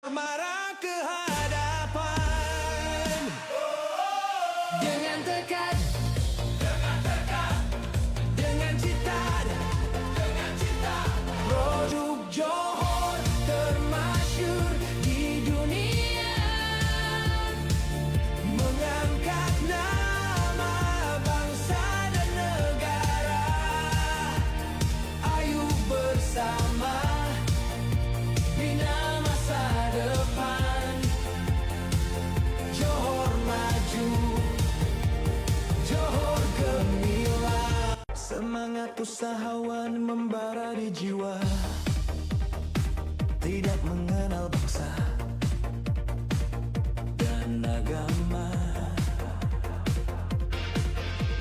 Marah ke hadapan dengan tekad, dengan cita, produk Johor termasyhur di dunia, mengangkat nama bangsa dan negara. Ayo bersama bina masa depan. Johor maju, Johor gemilang. Semangat usahawan membara di jiwa, tidak mengenal bangsa dan agama.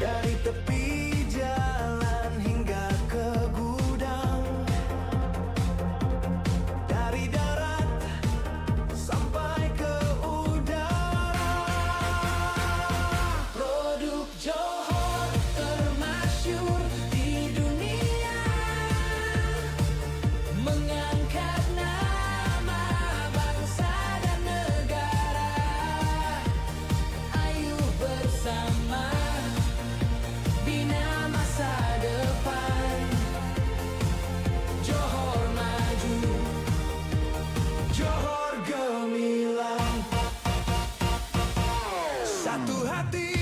Dari tepi jalan hingga ke gudang, dari darat sampai ke udara. Produk Johor termasyhur di dunia, mengangkat nama bangsa dan negara. Ayo bersama bina masa depan. Johor maju, Johor gemilang. Satu hati,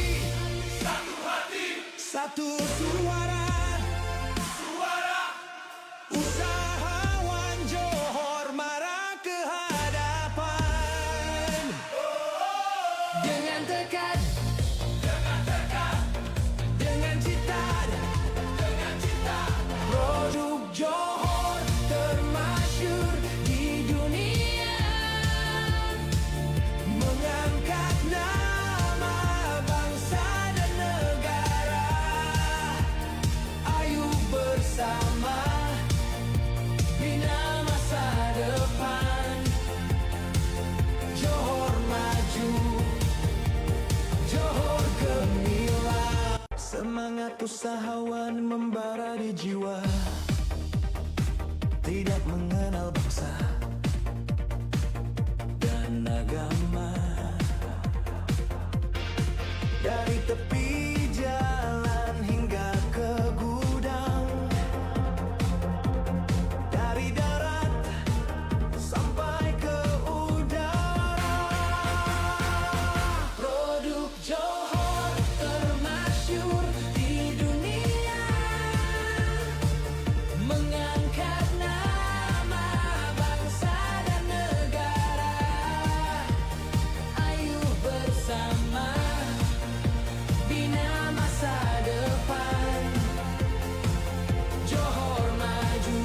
satu suara, usahawan Johor marah ke hadapan dengan tekad, dengan cita, produk Johor termasyhur di dunia, mengangkat nama bangsa dan negara. Ayo bersama bina masa depan. Johor maju, Johor gemilang. Semangat usahawan membara di jiwa, tidak mengenal bangsa dan agama. Dari tepi jalan hingga ke gudang, dari darat sampai ke udara. Produk Johor termasyhur di dunia, mengangkat nama bangsa dan negara. Ayo bersama bina masa depan. Johor maju,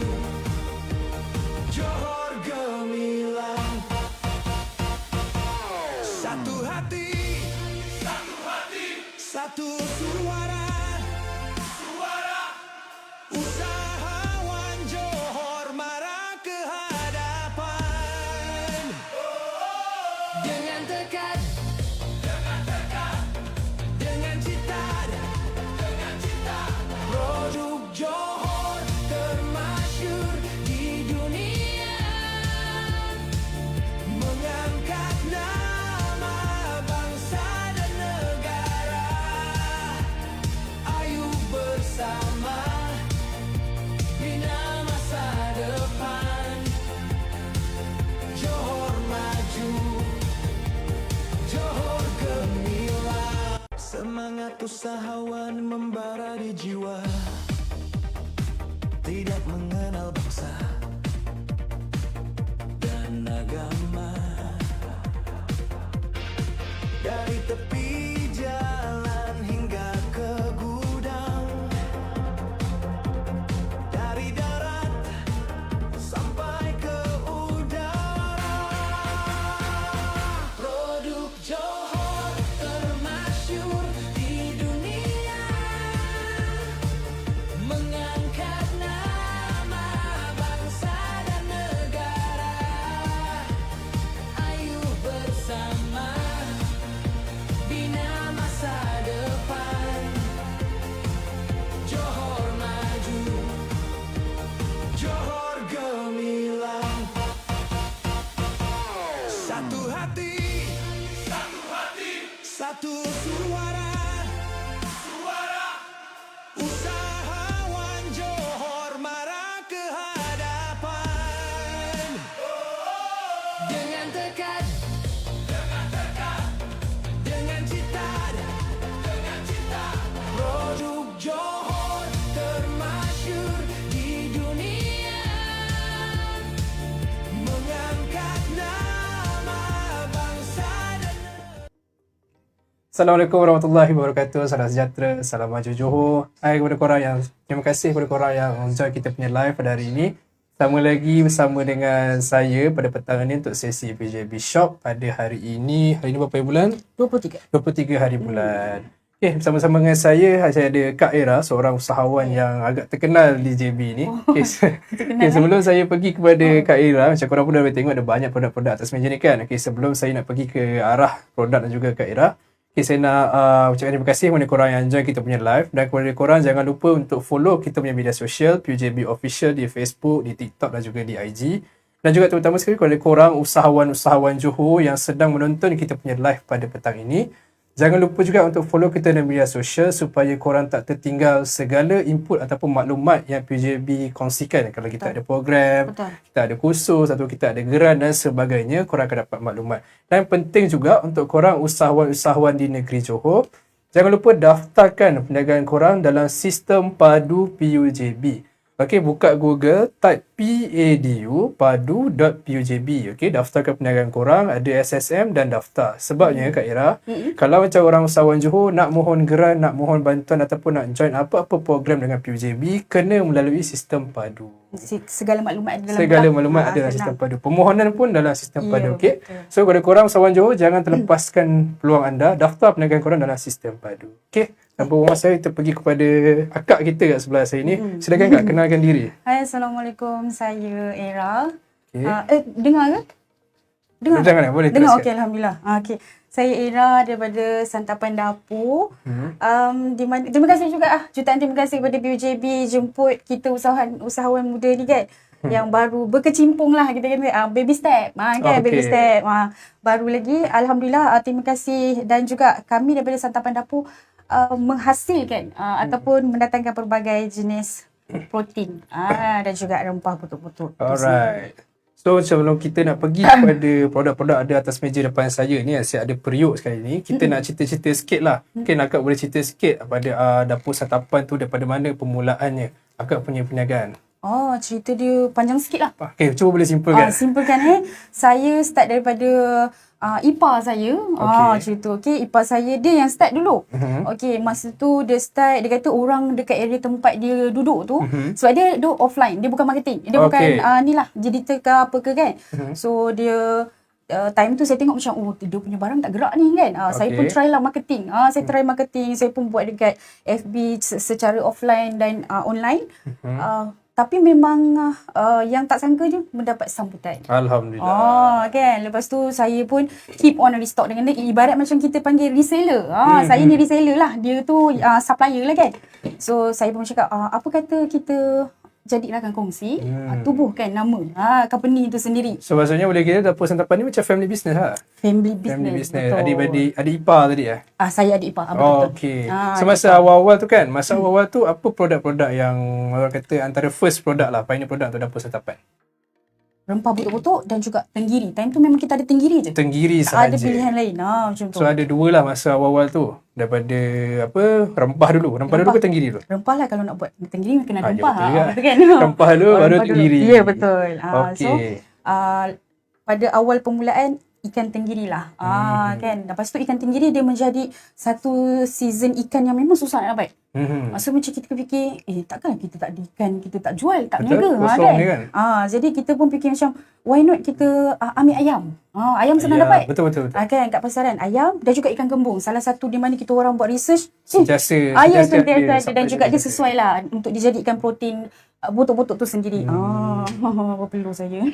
Johor gemilang. Satu hati, satu suara, usahawan Johor marah ke hadapan dengan tekad, dengan cita, produk Johor termasyhur di dunia, mengangkat nama bangsa dan negara. Ayo bersama bina masa depan. Johor maju, Johor gemilang. Semangat usahawan membara di jiwa, tidak mengenal bangsa dan agama. Dari tepi jalan hingga ke gudang, dari darat sampai ke udara. Produk Johor termasyhur di dunia, mengangkat nama bangsa dan negara. Ayo bersama bina Satu hati, satu suara, usahawan Johor mara ke hadapan. Dengan tekad, dengan cita, produk Johor termasyur di dunia, mengangkat nama bangsa dan Assalamualaikum warahmatullahi wabarakatuh. Salam sejahtera, salam maju Johor. Hai kepada korang yang, terima kasih kepada korang yang enjoy kita punya live pada hari ini. Sama lagi bersama dengan saya pada petang ini untuk sesi PJB Shop pada hari ini. Hari ini berapa bulan? 23. 23 hari bulan. Okay, bersama-sama dengan saya ada Kak Era, seorang usahawan yang agak terkenal di JB ni. Okay, sebelum saya pergi kepada Kak Era, macam korang pun dah boleh tengok ada banyak produk-produk atas meja ni kan. Okay, sebelum saya nak pergi ke arah produk dan juga Kak Era, okay, saya nak ucapkan terima kasih kepada korang yang join kita punya live. Dan kepada korang jangan lupa untuk follow kita punya media sosial PJB Official di Facebook, di TikTok dan juga di IG. Dan juga terutama sekali kepada korang usahawan-usahawan Johor yang sedang menonton kita punya live pada petang ini. Jangan lupa juga untuk follow kita di media sosial supaya korang tak tertinggal segala input ataupun maklumat yang PJB kongsikan. Kalau kita ada program, kita ada kursus atau kita ada geran dan sebagainya, korang akan dapat maklumat. Dan penting juga untuk korang usahawan-usahawan di negeri Johor, jangan lupa daftarkan perniagaan korang dalam sistem padu PUJB. Okey, buka Google, type PADU, padu.pujb. Okey, daftarkan perniagaan korang, ada SSM dan daftar. Sebabnya Kak Era, kalau macam orang usahawan Johor nak mohon geran, nak mohon bantuan ataupun nak join apa-apa program dengan PUJB, kena melalui sistem padu. Segala maklumat ada dalam ada dalam sistem padu. Permohonan pun dalam sistem Ya, padu. Okey. betul. So kepada korang usahawan Johor, jangan terlepaskan peluang anda, daftar perniagaan korang dalam sistem padu. Okey. Tanpa buang masa, kita pergi kepada akak kita kat sebelah saya ni. Silakan Kak, kenalkan diri. Hai, Assalamualaikum. Saya Era. Okey. Dengar ke? Dengar? Dengar, boleh Dengar, teruskan. okey. Alhamdulillah. Okey. Saya Era daripada Santapan Dapur. Di mana, terima kasih juga jutaan terima kasih kepada PUJB jemput kita usahawan muda ni kan. Yang baru berkecimpung lah kita kata baby step kan, baby step baru lagi. Alhamdulillah, terima kasih. Dan juga kami daripada Santapan Dapur menghasilkan ataupun mendatangkan pelbagai jenis protein dan juga rempah betul-betul. Alright. So sebelum kita nak pergi kepada produk-produk ada atas meja depan saya ni, asyik ada periuk sekali ni. Kita nak cerita-cerita sikit lah. Mungkin akak boleh cerita sikit pada dapur Santapan tu daripada mana permulaannya akak punya perniagaan. Oh, cerita dia panjang sikit lah. Okay, cuba boleh simpulkan. Simpulkan saya start daripada ipar saya. Cerita. Okay, ipar saya dia yang start dulu. Okay, masa tu dia start, dia kata orang dekat area tempat dia duduk tu, sebab dia offline, dia bukan marketing. Dia bukan ni lah, jeditor ke apa ke kan. So dia time tu saya tengok macam dia punya barang tak gerak ni kan. Saya pun try lah marketing. Saya try marketing, saya pun buat dekat FB secara offline dan online. Tapi memang yang tak sangka je mendapat sambutan. Alhamdulillah. Kan. Lepas tu saya pun keep on restock dengan dia. Ibarat macam kita panggil reseller. Saya ni reseller lah. Dia tu supplier lah kan. So saya pun cakap apa kata kita jadikan kongsi, tubuhkan nama company itu sendiri. So maksudnya boleh kira dapur Santapan ni macam family business lah. Family business. Adik ipar tadi lah. Saya adik ipar. Okey. So masa awal-awal tu kan, apa produk-produk yang orang kata antara first produk lah, pioneer produk untuk dapur Santapan? Rempah butuk-butuk dan juga tenggiri. Time tu memang kita ada tenggiri je. Tenggiri tak sahaja. ada pilihan lain. Macam tu. So ada dua lah masa awal-awal tu. Daripada rempah dulu. Rempah dulu ke tenggiri dulu? Rempah lah, kalau nak buat tenggiri kena Ya, rempah. betul juga. Betul kan? Rempah dulu baru tenggiri. Ya, betul. Okey. So pada awal permulaan ikan tenggiri lah. Kan. Lepas tu ikan tenggiri dia menjadi satu season ikan yang memang susah nak dapat. Masa macam kita fikir, takkanlah kita tak ada ikan, kita tak jual, tak Betul, berniaga kosong kan. ni kan. Jadi kita pun fikir macam, why not kita ambil ayam. Ayam senang dapat. Betul. Kan, kat pasaran ayam dan juga ikan kembung. Salah satu di mana kita orang buat research, Sentiasa ayam sentiasa ada dan juga dia sentiasa. sesuai lah untuk dijadikan protein butuk-butuk tu sendiri. Perlu saya.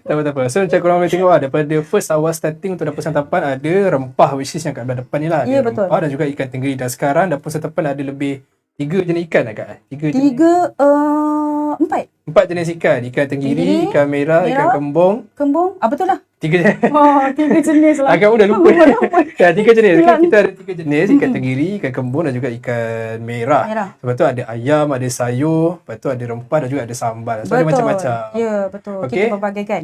Tak apa. So macam korang boleh tengok lah, daripada first awal starting untuk dapur Santapan ada rempah, which is yang kat belah depan ni lah. Ada Ya, betul. rempah dan juga ikan tenggiri. Dan sekarang dapur Santapan ada lebih 3 jenis ikan lah Kak? 3 jenis. 4 4. 4 jenis ikan. Ikan tenggiri, Tenggiri, ikan merah, ikan merah. kembung. Kembung. Betul lah. 3 jenis. Oh, 3 jenis lah. Agak dah lupa. Ya, 3 jenis. Kan Hilang. kita ada 3 jenis. Ikan tenggiri, ikan kembung dan juga ikan merah. Merah. Lepas tu ada ayam, ada sayur. Lepas tu ada rempah dan juga ada sambal. So, ada macam-macam. Ya, betul. Okey. Kita berbagaikan.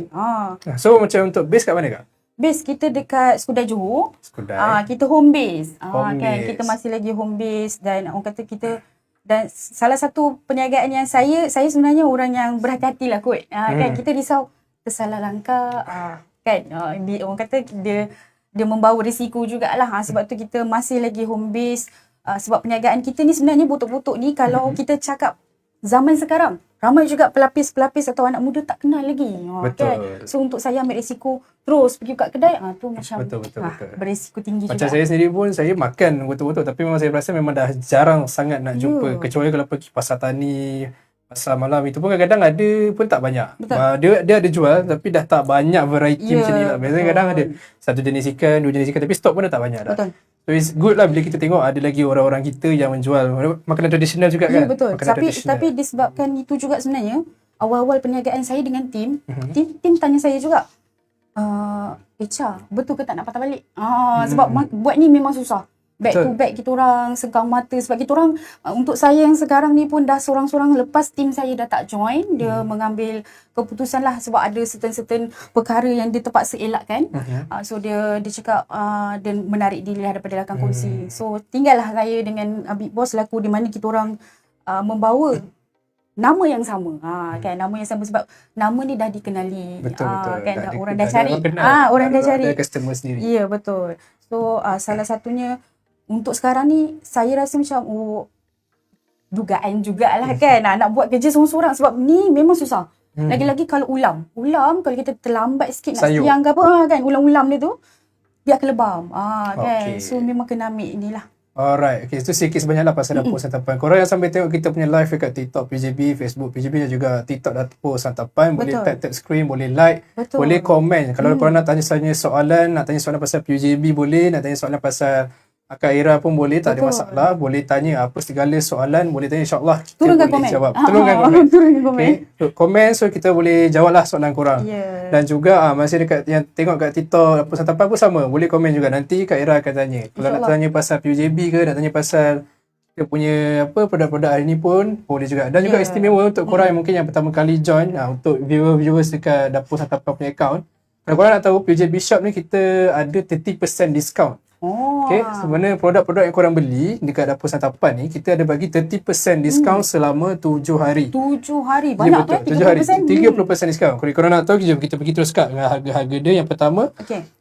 So, macam untuk base kat mana kak? Base kita dekat Skudai Johor. Skudai. Kita home base. Home Kan base. kita masih lagi home base dan orang kata kita dan salah satu perniagaan yang saya sebenarnya orang yang berhati-hati lah kot. Kan kita risau tersalah langkah kan. Orang kata dia membawa risiko jugalah. Sebab tu kita masih lagi home base. Sebab perniagaan kita ni sebenarnya butuk-butuk ni kalau kita cakap zaman sekarang ramai juga pelapis-pelapis atau anak muda tak kenal lagi. Betul. Kan? So untuk saya ambil risiko terus pergi buka kedai tu macam Betul. berisiko tinggi Macam juga. saya sendiri pun, saya makan betul-betul. Tapi memang saya rasa memang dah jarang sangat nak jumpa. Kecuali kalau pergi pasar tani, pasar malam itu pun kadang-kadang ada pun tak banyak. Dia ada jual tapi dah tak banyak variety macam ni lah. Biasanya kadang ada satu jenis ikan, 2 jenis ikan tapi stok pun dah tak banyak dah. Betul. So it's good lah bila kita tengok ada lagi orang-orang kita yang menjual makanan tradisional juga kan. Ya betul. Makanan tradisional. Tapi disebabkan itu juga sebenarnya awal-awal perniagaan saya dengan tim tanya saya juga Echa, betul ke tak nak patah balik? Sebab buat ni memang susah. Back Betul. to back kita orang segang mata sebab kita orang untuk saya yang sekarang ni pun dah seorang-seorang lepas tim saya dah tak join, dia mengambil keputusan lah sebab ada certain perkara yang dia terpaksa elakkan. So dia cakap dia menarik diri lah daripada rakan kongsi. So tinggallah saya dengan Big Boss laku di mana kita orang membawa nama yang sama. Kan nama yang sama sebab nama ni dah dikenali. Betul. Kan orang dah cari. Orang dah cari. Ada customer sendiri. Ya betul. So salah satunya untuk sekarang ni saya rasa macam dugaan jugalah kan nak buat kerja seorang-seorang sebab ni memang susah. Lagi-lagi kalau ulam kalau kita terlambat sikit nak Sayur. siang ke apa kan ulam-ulam dia tu dia akan lebam. Kan. Okay. So memang kena ambil inilah. Alright, okay, itu sikit sebanyak lah pasal Dapur Santapan. Korang yang sambil tengok kita punya live dekat TikTok PJB, Facebook PJB dan juga TikTok Dapur Santapan, boleh tap screen, boleh like, boleh komen. Kalau korang nak tanya soalan, nak tanya soalan pasal PJB boleh, nak tanya soalan pasal Kak Ira pun boleh, tak ada masalah. Boleh tanya apa segala soalan, boleh tanya, insyaAllah kita Turunkan boleh komen. jawab. Turunkan komen. Turunkan komen. Okay. So, komen so kita boleh jawab lah soalan korang. Yeah. Dan juga masih dekat yang tengok kat TikTok Dapur Santapan pun sama. Boleh komen juga. Nanti Kak Ira akan tanya. Kalau nak tanya pasal PUJB ke, nak tanya pasal dia punya produk-produk hari ni pun boleh juga. Dan juga istimewa untuk korang yang mungkin yang pertama kali join, untuk viewers dekat Dapur Santapan punya account. Kalau korang nak tahu PUJB Shop ni kita ada 30% discount. Okay, sebenarnya produk-produk yang korang beli dekat Dapur Santapan ni kita ada bagi 30% diskaun selama 7 hari. 7 hari banyak betul. tu 7 hari 30% diskaun. Kalau korang nak tahu, jom kita pergi terus kat dengan harga-harga dia. Yang pertama,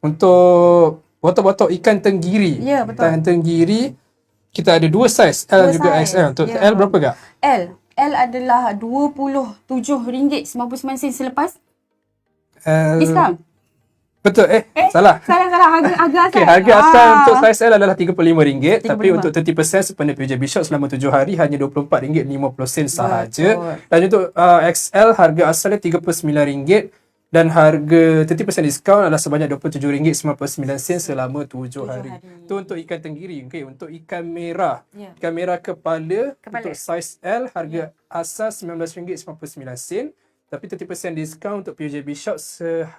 untuk botol-botol ikan tenggiri. Ya, betul. Ikan tenggiri kita ada 2 saiz, L dan juga XL. Untuk L berapa kak? L adalah RM27.99 selepas L diskaun. Betul, salah. Salah harga asal. Okay, harga asal untuk saiz L adalah RM35, tapi untuk 30% sepenuh PUJB Shop selama 7 hari hanya RM24.50 sahaja. Dan untuk XL harga asalnya RM39 dan harga 30% diskaun adalah sebanyak RM27.99 selama 7 hari. Itu untuk ikan tenggiri. Okay, untuk ikan merah. Ikan merah kepala untuk saiz L harga asal RM19.99. Tapi 30% diskaun untuk PUJB Shop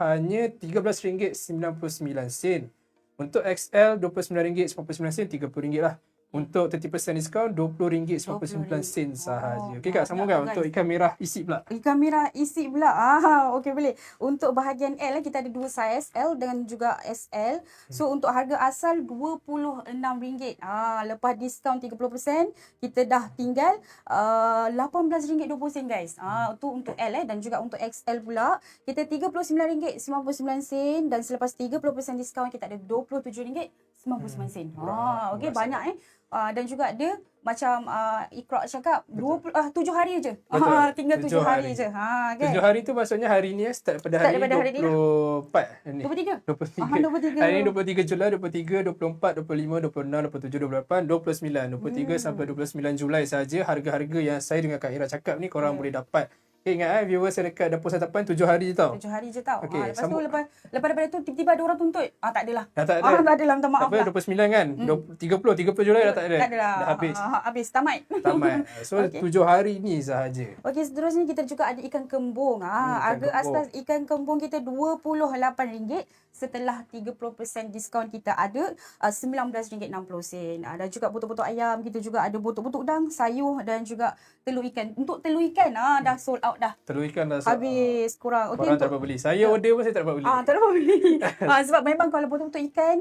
hanya RM13.99. Untuk XL RM29.99, RM30 lah. Untuk 30% diskaun RM20.99 sahaja. Okey kak, sambung kan untuk ikan merah isi pula. Ikan merah isi pula. Okey boleh. Untuk bahagian L kita ada 2 saiz, L dan juga SL. So untuk harga asal RM26. Lepas diskaun 30%, kita dah tinggal RM18.20 guys. Itu untuk L dan juga untuk XL pula kita RM39.99 dan selepas 30% diskaun kita ada RM27.99. Okey banyak dan juga dia macam Iqra cakap 7 hari je. Tinggal 7 hari je. Kan. 7 hari tu maksudnya hari ni start pada hari 24 ni. 23. 23. Hari ni 23 Julai, 23, 24, 25, 26, 27, 28, 29. 23 sampai 29 Julai saja harga-harga yang saya dengan Kak Ira cakap ni korang boleh dapat Okay, ingat viewers yang dekat Dapur Santapan 7 hari je tau. 7 hari je tau. Okey, Lepas tu lepas daripada tu tiba-tiba ada orang tuntut. Tak adalah. Dah tak ada. Tak adalah, minta maaf Apa, lah. 29 kan? 30 Julai dah tak ada. Tak adalah. Dah habis. Habis, tamat. Tamat. So Okey. 7 hari ni sahaja. Okey, seterusnya kita juga ada ikan kembung. Ikan Harga kembung. asas ikan kembung kita RM28. Setelah 30% diskaun kita ada RM19.60. Dan juga botok-botok ayam, kita juga ada botok-botok udang, sayur dan juga telur ikan. Untuk telur ikan dah sold out dah. Telur ikan dah Habis kurang. Okey, Korang tak dapat beli. Saya order pun saya tak dapat beli. tak dapat beli. Sebab memang kalau betul-betul ikan,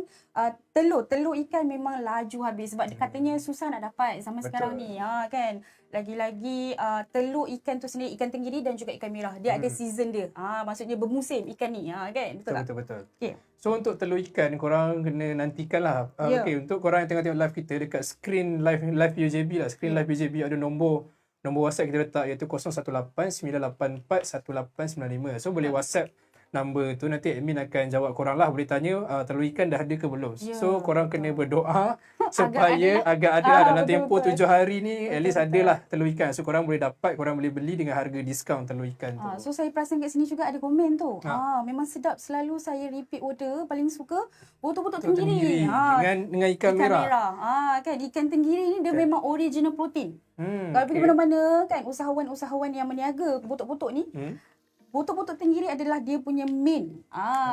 telur ikan memang laju habis. Sebab dia katanya susah nak dapat sama Betul. sekarang ni. Kan. Lagi-lagi telur ikan tu sendiri, ikan tenggiri dan juga ikan merah. Dia ada season dia. Maksudnya bermusim ikan ni. Kan. Betul tak? Betul. Okay. So untuk telur ikan korang kena nantikan lah. Ya. Okay, untuk korang yang tengah tengok live kita dekat screen live UJB lah. Screen live UJB ada nombor WhatsApp kita letak iaitu 018-984-1895. So boleh WhatsApp number tu, nanti admin akan jawab korang lah. Boleh tanya telur ikan dah ada ke belum. Ya, So korang kena berdoa Agak supaya ada. agak ada lah dalam betul, tempoh betul. 7 hari ni at least Betul. ada lah telur ikan. So korang boleh dapat, korang boleh beli dengan harga diskaun telur ikan tu. So saya perasan kat sini juga ada komen tu. Memang sedap. Selalu saya repeat order. Paling suka botok-botok tenggiri. Dengan ikan merah. Kan ikan tenggiri ni dia memang original protein. Kalau pergi okay. mana-mana kan usahawan-usahawan yang meniaga botok-botok ni, botok-botok tenggiri adalah dia punya main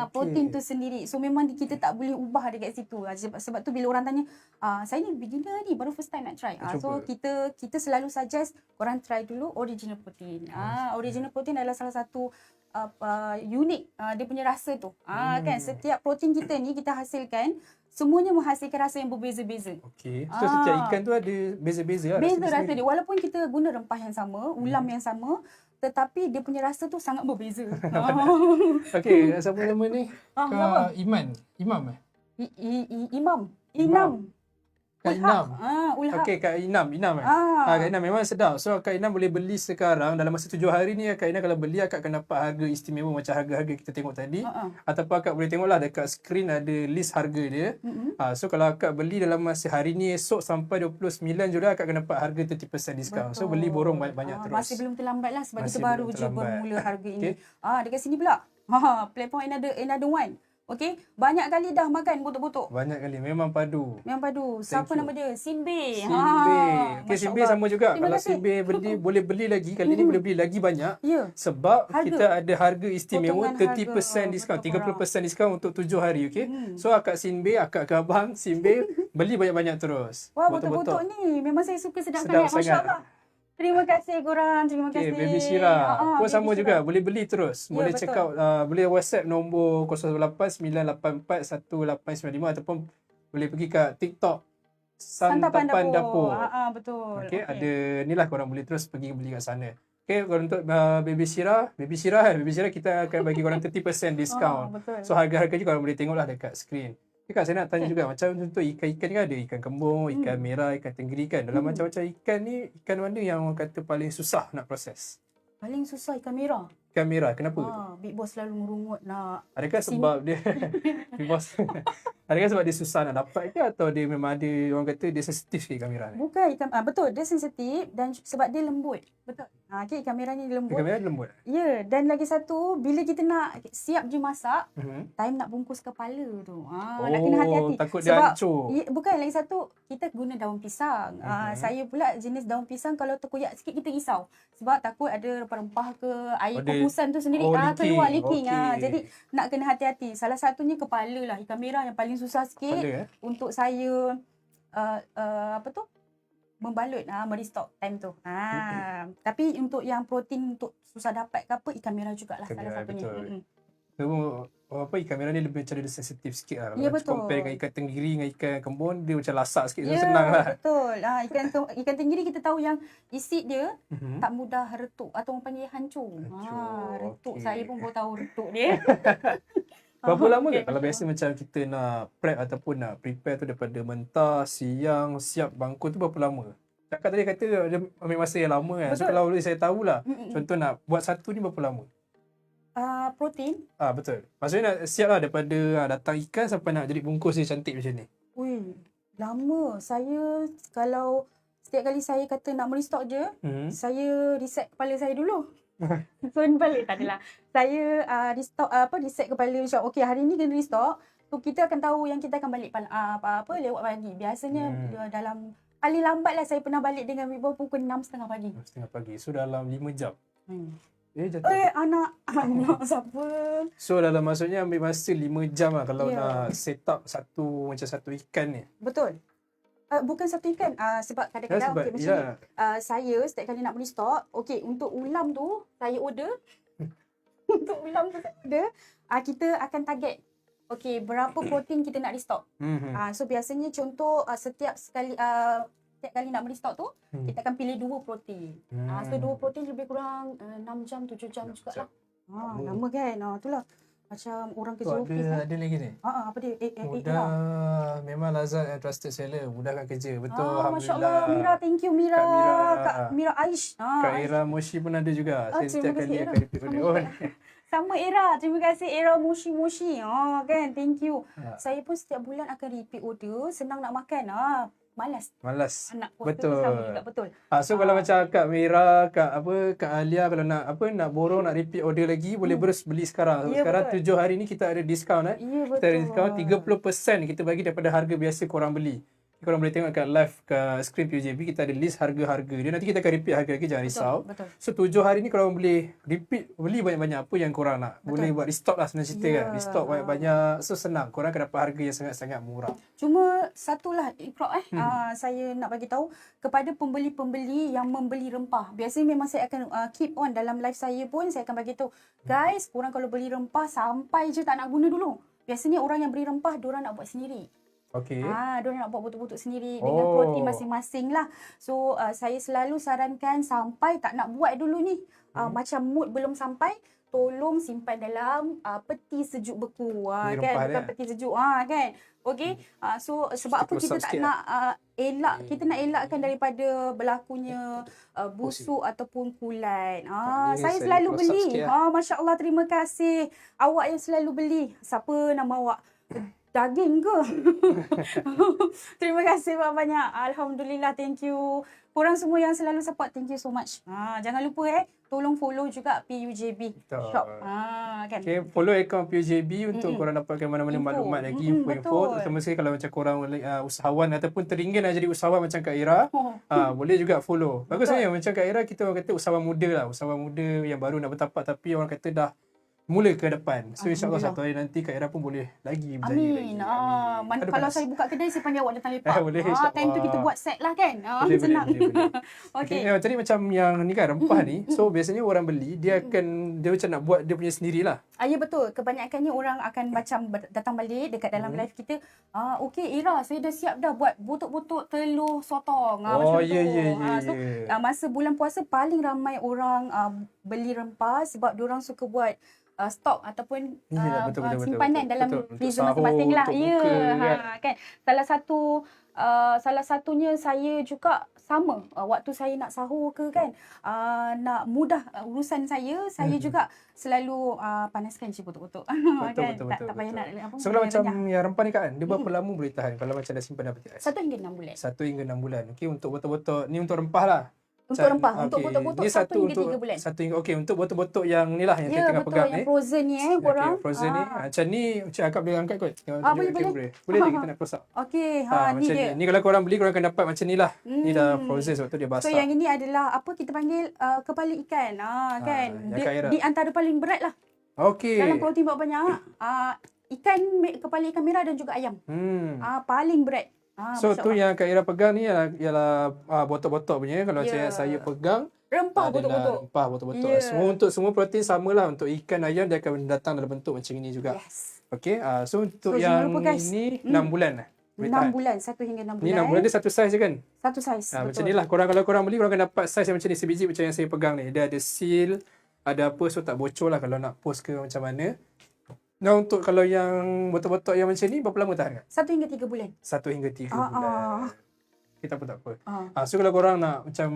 protein tu sendiri. So memang kita tak boleh ubah dekat situ. Sebab tu bila orang tanya, saya ni beginner ni, baru first time nak try. So kita selalu suggest korang try dulu original protein. Original protein adalah salah satu unik dia punya rasa tu. Kan setiap protein kita ni kita hasilkan semuanya menghasilkan rasa yang berbeza-beza. Okey. So setiap ikan tu ada beza-beza lah. Beza dia rasa sendiri. dia. Walaupun kita guna rempah yang sama, ulam yang sama, tetapi dia punya rasa tu sangat berbeza. Okey, siapa nama ni? siapa? Imam eh? Inam. Kak Inam. Ulhaq. Okey, Kak Inam eh? Kak Inam memang sedap. So Kak Inam boleh beli sekarang dalam masa 7 hari ni. Kak Inam kalau beli akak akan dapat harga istimewa macam harga-harga kita tengok tadi. Ataupun akak boleh tengoklah dekat screen ada list harga dia. So kalau akak beli dalam masa hari ni esok sampai 29 Julai akak akan dapat harga 30% diskaun. So beli borong banyak-banyak terus. Masih belum terlambat lah sebab Masih kita baru belum je terlambat. bermula harga ini. Okey. Dekat sini pula. Platform another one. Okey, banyak kali dah makan botok-botok. Banyak kali. Memang padu. Memang padu. Siapa you. nama dia? Sinbe. Sinbe. Okay, Masya Sinbe Allah. sama juga. Terima Kalau kasih. Sinbe beli, boleh beli lagi. Kali ni boleh beli lagi banyak. Ya. Sebab Harga. kita ada harga istimewa Potongan 30% harga. diskaun. Betul 30% diskaun untuk 7 hari. Okay? So akak Sinbe, akak ke abang Sinbe beli banyak-banyak terus. Wah, botok-botok ni memang saya suka sedap Sedap sangat. Masya sangat. Allah. Terima kasih korang. Terima Okay, kasih. Baby Syira pun Baby sama Syira. juga. Boleh beli terus. Ya, Boleh betul. check out. Boleh WhatsApp nombor 018-984-1895 ataupun boleh pergi kat TikTok Santapan Dapur. Betul. Okay, ada ni lah korang boleh terus pergi beli kat sana. Okay, kalau untuk Baby Syira kita akan bagi korang 30% diskaun. betul. So harga-harga je korang boleh tengok lah dekat screen. Kak, saya nak tanya juga macam untuk ikan-ikan ni kan ada ikan kembung, ikan merah, ikan tenggiri kan. Dalam macam-macam ikan ni, ikan mana yang orang kata paling susah nak proses? Paling susah ikan merah. Ikan merah, kenapa? Big Boss selalu merungut nak. Adakah sebab dia bos? Adakah sebab dia susah nak dapat ke atau dia memang ada orang kata dia sensitif ke ikan merah ni? Bukan ikan betul dia sensitif dan sebab dia lembut. Betul. Okay, ikan merah ni lembut. Ikan merah dia lembut. Ya, dan lagi satu bila kita nak siap je masak, Mhm. time nak bungkus kepala tu. Nak kena hati-hati. Takut dia hancur. Bukan, lagi satu kita guna daun pisang. Saya pula jenis daun pisang kalau terkoyak sikit kita risau. Sebab takut ada rempah-rempah ke air dia- kukusan tu sendiri leaking. keluar leaking. Okey. Jadi nak kena hati-hati. Salah satunya kepala lah. Ikan merah yang paling susah sikit Kepala, untuk saya membalut merestock time tu. Tapi untuk yang protein untuk susah dapat ke apa, ikan merah jugalah Ikan salah merah, satunya. betul. So, ikan merah ni lebih macam dia sensitif sikit lah. Ya, Kalau betul. compare dengan ikan tenggiri dengan ikan kembun, dia macam lasak sikit. So Ya, senang lah. betul. Ikan tenggiri kita tahu yang isi dia Mhm. tak mudah retuk atau orang panggil hancur. Retuk. okey. Saya pun baru tahu retuk dia. Berapa lama okey, ke kalau biasa macam kita nak prep ataupun nak prepare tu daripada mentah, siang, siap bangkun tu berapa lama? Cakap tadi kata dia ambil masa yang lama kan. So Betul. kalau boleh saya tahulah. Contoh nak buat satu ni berapa lama? Protein. Betul. Maksudnya nak siap lah daripada datang ikan sampai nak jadi bungkus dia cantik macam ni. Ui, lama. Saya kalau setiap kali saya kata nak merestock je, Mhm. saya reset kepala saya dulu. Soon balik tak adalah. Saya di stock di set kepala shop. Okey, hari ni kena restock. So kita akan tahu yang kita akan balik lewat pagi. Biasanya dalam paling lambat lah saya pernah balik dengan Wibawa pukul 6.30 pagi. 6.30 pagi. So dalam 5 jam. Jatuh. Anak siapa? So dalam maksudnya ambil masa 5 jam lah kalau Ya. nak set up satu ikan ni. Betul. Bukan satu ikan. Sebab kadang-kadang sebab, okay, macam ni. Saya setiap kali nak beli stok, okey, untuk ulam tu saya order. Untuk ulam tu saya order, kita akan target. Okey, berapa protein kita nak restock. So biasanya contoh setiap kali nak beli stok tu, kita akan pilih 2 protein. So 2 protein lebih kurang 6 jam, 7 jam jugalah. Lama kan? Itulah. Macam orang kerja office. Ada lagi ni? Apa dia? Mudah. Memang Lazat and trusted seller. Mudahkan kerja. Betul. Masya Allah. Mira, thank you Mira. Kak Mira Aish. Kak Ira Moshi pun ada juga. Saya setiap kali akan repeat order. Sama Era. Terima kasih Era Moshi. Kan, thank you. Saya pun setiap bulan akan repeat order. Senang nak makan. Malas. Anak porter Betul. sama juga, betul. So kalau macam Kak Mira, Kak Alia kalau nak borong, nak repeat order lagi, boleh terus beli sekarang. Ya, Sekarang betul. 7 hari ni kita ada diskaun. Ya, Kita ada betul. diskaun 30% kita bagi daripada harga biasa korang beli. Korang boleh tengok kat live kat screen PUJB, kita ada list harga-harga dia. Nanti kita akan repeat harga lagi, jangan risau. Betul. So 7 hari ni korang boleh repeat, beli banyak-banyak apa yang korang nak. Boleh buat restock lah sebenarnya cerita kan. Restock banyak-banyak. So senang. Korang akan dapat harga yang sangat-sangat murah. Cuma satulah Iqra saya nak bagi tahu kepada pembeli-pembeli yang membeli rempah. Biasanya memang saya akan keep on dalam live saya pun saya akan bagi tahu, guys, korang kalau beli rempah sampai je tak nak guna dulu. Biasanya orang yang beli rempah diorang nak buat sendiri. Okey. Diorang nak buat butuk-butuk sendiri dengan protein masing-masing lah. So saya selalu sarankan sampai tak nak buat dulu ni. Macam mood belum sampai, tolong simpan dalam peti sejuk beku. Kan, bukan peti sejuk kan. Okey. So sebab apa kita tak nak kita nak elakkan daripada berlakunya busuk ataupun kulat. Saya selalu beli. Masya Allah, terima kasih awak yang selalu beli. Siapa nama awak? Daging ke? Terima kasih banyak-banyak. Alhamdulillah, thank you. Korang semua yang selalu support, thank you so much. Jangan lupa tolong follow juga PUJB Shop. Kan? Okay, follow akaun PUJB untuk korang dapatkan mana-mana maklumat lagi, info-info. Terutama sekali kalau macam korang usahawan ataupun teringin nak jadi usahawan macam Kak Ira, boleh juga follow. Bagus sebenarnya macam Kak Ira, kita orang kata usahawan muda lah. Usahawan muda yang baru nak bertapak tapi orang kata dah mula ke depan. So insyaAllah satu hari nanti Kak Ira pun boleh lagi berjaya lagi. Amin. Kalau saya buka kedai, saya panggil awak datang lepak. Boleh, time tu kita buat set lah kan. Senang. Boleh. Okay. Tadi macam yang ni kan rempah ni. So biasanya orang beli, dia macam nak buat dia punya sendirilah. Ya betul. Kebanyakannya orang akan macam datang balik dekat dalam live kita. Okey Ira, saya dah siap dah buat butuk-butuk telur sotong. Macam tu. So masa bulan puasa paling ramai orang beli rempah sebab diorang suka buat stok ataupun betul, simpanan dalam freezer masing-masing lah. Kan. Salah satunya saya juga sama. Waktu saya nak sahur ke kan, nak mudah urusan saya juga selalu panaskan je butuk-butuk. Betul. Tak payah nak apa. So kalau macam yang rempah ni kan, dia berapa lama boleh tahan kalau macam dah simpan dalam peti ais? 1 hingga 6 bulan. 1 hingga 6 bulan. Okey, untuk botol-botol ni untuk rempah lah. Untuk rempah, untuk botok-botok ni 1 hingga 3 bulan. Okey, untuk botok-botok yang ni lah yang kita tengah pegang ni. Yang frozen ni korang. Okay, frozen ni. Macam ni, Cik Akak boleh angkat kot. Boleh. Boleh je kita nak close up. Okey, ni macam dia. Ni kalau korang beli, korang akan dapat macam ni lah. Ni dah frozen sebab tu dia basah. So yang ini adalah apa kita panggil kepala ikan. Kan. Di antara paling berat lah. Okey. Dalam protein banyak. Kepala ikan merah dan juga ayam. Paling berat. So tu yang Kak Ira pegang ni ialah botok-botok punya. Kalau saya pegang rempah botok-botok. Rempah botok-botok. Semua protein samalah. Untuk ikan, ayam dia akan datang dalam bentuk macam ini juga. Yes. Okey. So untuk yang ini 6 bulan lah. 6 bulan, 1 hingga 6 bulan. Ni 6 bulan dia satu saiz je kan? Satu saiz. Macam ni lah. Kalau korang beli, korang akan dapat saiz yang macam ni. Sebiji macam yang saya pegang ni. Dia ada seal, ada apa, so tak bocor lah kalau nak post ke macam mana. Nah, untuk kalau yang botok-botok yang macam ni, berapa lama tahan kan? 1 hingga 3 bulan. 1 hingga 3 bulan. Kita pun tak apa. So kalau korang nak macam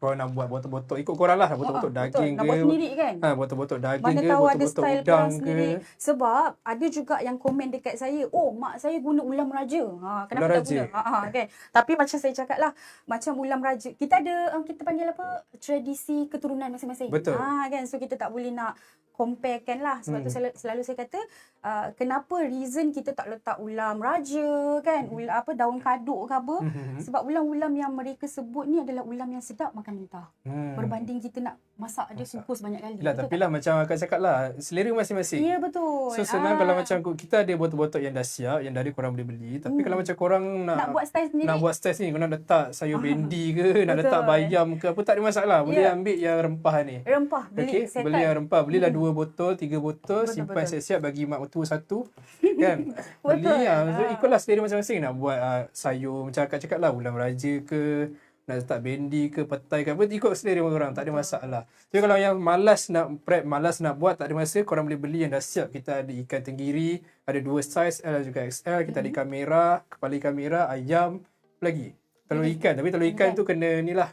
Korang nak buat botol-botol, ikut korang lah, botol-botol daging betul. Nak ke. buat sendiri kan? Botol-botol daging Mana ke, tahu ada botol-botol style udang korang ke. sendiri. Sebab ada juga yang komen dekat saya, oh mak saya guna ulam raja. Kenapa Ulam tak raja? guna? Kan? Tapi macam saya cakap lah, macam ulam raja. Kita ada, kita panggil apa? Tradisi keturunan masing-masing. Betul. Kan? So kita tak boleh nak comparekan lah. Sebab tu selalu saya kata, kenapa reason kita tak letak ulam raja kan? Daun kaduk ke apa? Sebab ulam-ulam yang mereka sebut ni adalah ulam yang sedap makan mentah. Berbanding kita nak masak dia kukus banyak kali. Yelah, tapi lah macam akak cakap lah, selera masing-masing. Ya, betul. So senang kalau macam kita ada botol-botol yang dah siap, yang dari korang boleh beli. Tapi kalau macam korang Nak buat style sendiri. Nak buat style sendiri, korang nak letak sayur bendi ke, nak letak bayam ke, apa tak ada masalah. Boleh ambil yang rempah ni. Rempah, beli set beli yang rempah. Belilah 2 botol, 3 botol, Betul, simpan betul. siap-siap bagi mak mertua satu. Kan? Beli so ikutlah selera masing-masing. Nak buat sayur macam akak cakap lah, ulam raja ke, nak letak bendi ke, petai ke, apa ikut selera orang, tak ada masalah. Jadi kalau yang malas nak prep, malas nak buat, tak ada masa, korang boleh beli yang dah siap. Kita ada ikan tenggiri, ada 2 saiz, L juga XL, kita ada ikan merah, kepala ikan merah, ayam, apa lagi? Telur ikan, tapi telur ikan tu kena ni lah.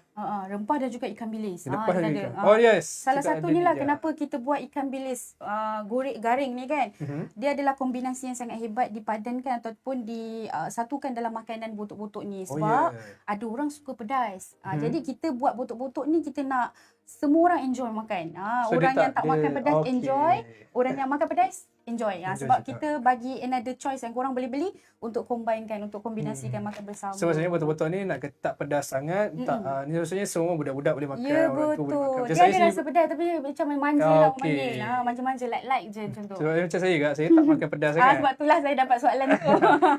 Rempah dan juga ikan bilis. Rempah dan dia ikan. ada. Oh yes. Salah Kita satunya ada lah ni, kenapa kita buat ikan bilis goreng garing ni kan. Dia adalah kombinasi yang sangat hebat dipadankan ataupun disatukan dalam makanan botok-botok ni. Sebab ada orang suka pedas. Jadi kita buat botok-botok ni kita nak semua orang enjoy makan. So, Orang dia yang tak makan pedas enjoy. Orang yang makan pedas enjoy. Sebab juga. kita bagi another choice yang korang boleh beli untuk combinekan, untuk kombinasikan makan bersama. So maksudnya botol-botol ni nak tak pedas sangat, ni maksudnya semua budak-budak boleh makan, Ya, orang tua boleh makan. betul. Macam Dia saya ada sendiri, rasa pedas tapi macam manja lah orang okey. panggil. Manja-manja like je macam tu. sebab macam saya kat, saya tak makan pedas sangat. Sebab itulah saya dapat soalan tu.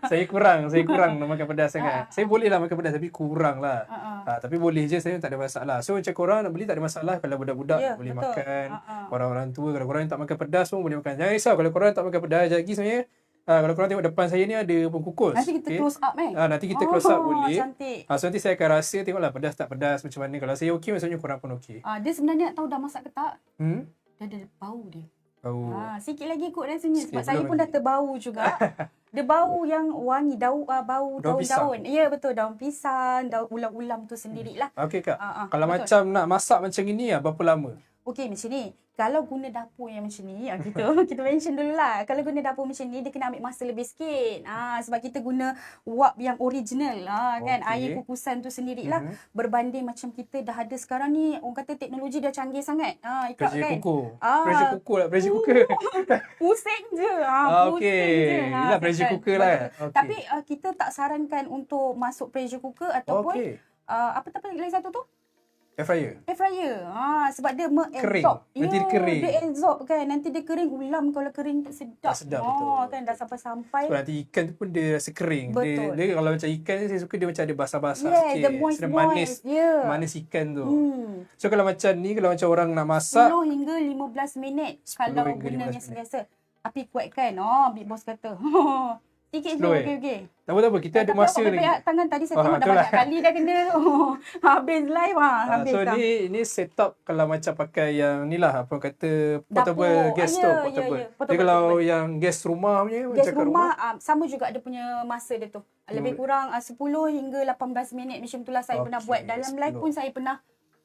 Saya kurang nak makan pedas sangat. Saya boleh lah makan pedas tapi kurang lah. Tapi boleh je, saya tak ada masalah. So macam korang nak beli tak ada masalah. Kalau budak-budak Ya, boleh betul. makan. Orang-orang tua, kalau korang yang tak makan pedas pun boleh makan. Jangan risau kalau korang tak makan pedas. Sekejap lagi sebenarnya, kalau korang tengok depan saya ni ada pengkukus. Nanti kita close up nanti kita close up boleh. Cantik. So nanti saya akan rasa, tengoklah pedas tak pedas macam mana. Kalau saya okey, maksudnya korang pun okey. Dia sebenarnya nak tahu dah masak ke tak? Hmm? Dia ada bau dia. Oh. Sikit lagi kot rasanya. Sebab Sikit saya belum pun lagi. dah terbau juga. Dia bau yang wangi, bau pisang. daun-daun. Ya, betul. Daun pisang, daun ulam-ulam tu sendirilah. Okey Kak. Kalau betul. macam nak masak macam ini, berapa lama? Okey, macam ni. Kalau guna dapur yang macam ni, kita mention dulu lah. Kalau guna dapur macam ni, dia kena ambil masa lebih sikit. Sebab kita guna wap yang original kan. Okey. Air kukusan tu sendirilah. Berbanding macam kita dah ada sekarang ni, orang kata teknologi dah canggih sangat. Ikut Pressure kan. cooker. Pressure cooker lah, pressure cooker. Pusing je. Pusing Okey. je. Yelah, pressure kan. cooker lah. Betul. Okey. Tapi kita tak sarankan untuk masuk pressure cooker ataupun Okey. apa lagi satu tu? Air fryer. Air fryer. Sebab dia Kering. absorb. Nanti dia kering. Dia absorb kan. Nanti dia kering. Ulam kalau kering tak sedap. Tak sedap, betul. Kan dah sampai-sampai. So nanti ikan tu pun dia rasa kering. Betul. Dia kalau macam ikan ni, saya suka dia macam ada basah-basah Yes, sikit. the moist, Sedang manis. yeah. Manis ikan tu. So kalau macam ni, kalau macam orang nak masak, 10 hingga 15 minit. 10 Kalau hingga gunanya 15 minit. sentiasa. Api kuatkan. Big boss kata. Sikit je. 10 Okey. tak apa, kita ada masa lagi. Tangan tadi saya tengok dah itulah. banyak kali dah kena. Habis live habis So dah. ni setup kalau macam pakai yang ni lah, apa portable Dapur. gas Ya, stove, ya, portable. ya. Jadi Portable, kalau portable. yang gas rumah punya, Gas macam kat rumah sama juga ada punya masa dia tu. Lebih kurang 10 hingga 18 minit macam itulah saya pernah Okey, buat. Dalam live 10. pun saya pernah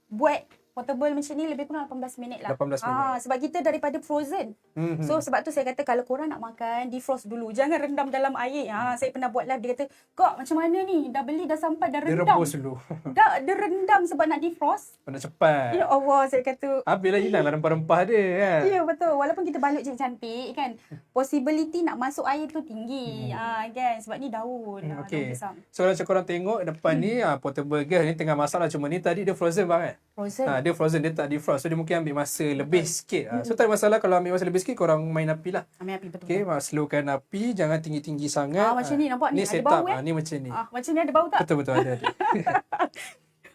buat portable macam ni lebih kurang 18 minit lah. 18 minit. Sebab kita daripada frozen. So sebab tu saya kata kalau korang nak makan, defrost dulu. Jangan rendam dalam air. Saya pernah buat live, dia kata, "Kak, macam mana ni? Dah beli dah sampai dah Dia rendam." rebus dulu. Dia rendam sebab nak defrost. Nak cepat. Ya Allah, saya kata, Habis lah hilang lah rempah-rempah dia kan. ya betul. Walaupun kita balut cantik kan, possibility nak masuk air tu tinggi. Kan? Sebab ni daun. Daun Okay. pisang. So kalau korang tengok depan ni, portable gas ni tengah masak lah. Cuma ni tadi dia frozen bang kan? Frozen. Dia frozen, dia tak defrost. So dia mungkin ambil masa lebih sikit. So tak ada masalah kalau ambil masa lebih sikit, korang main api lah. Ambil api betul. Okay, slowkan api, jangan tinggi-tinggi sangat. Macam ni nampak ni, Ni ada setup. bau, Ni macam ni. Macam ni ada bau tak? Betul-betul ada.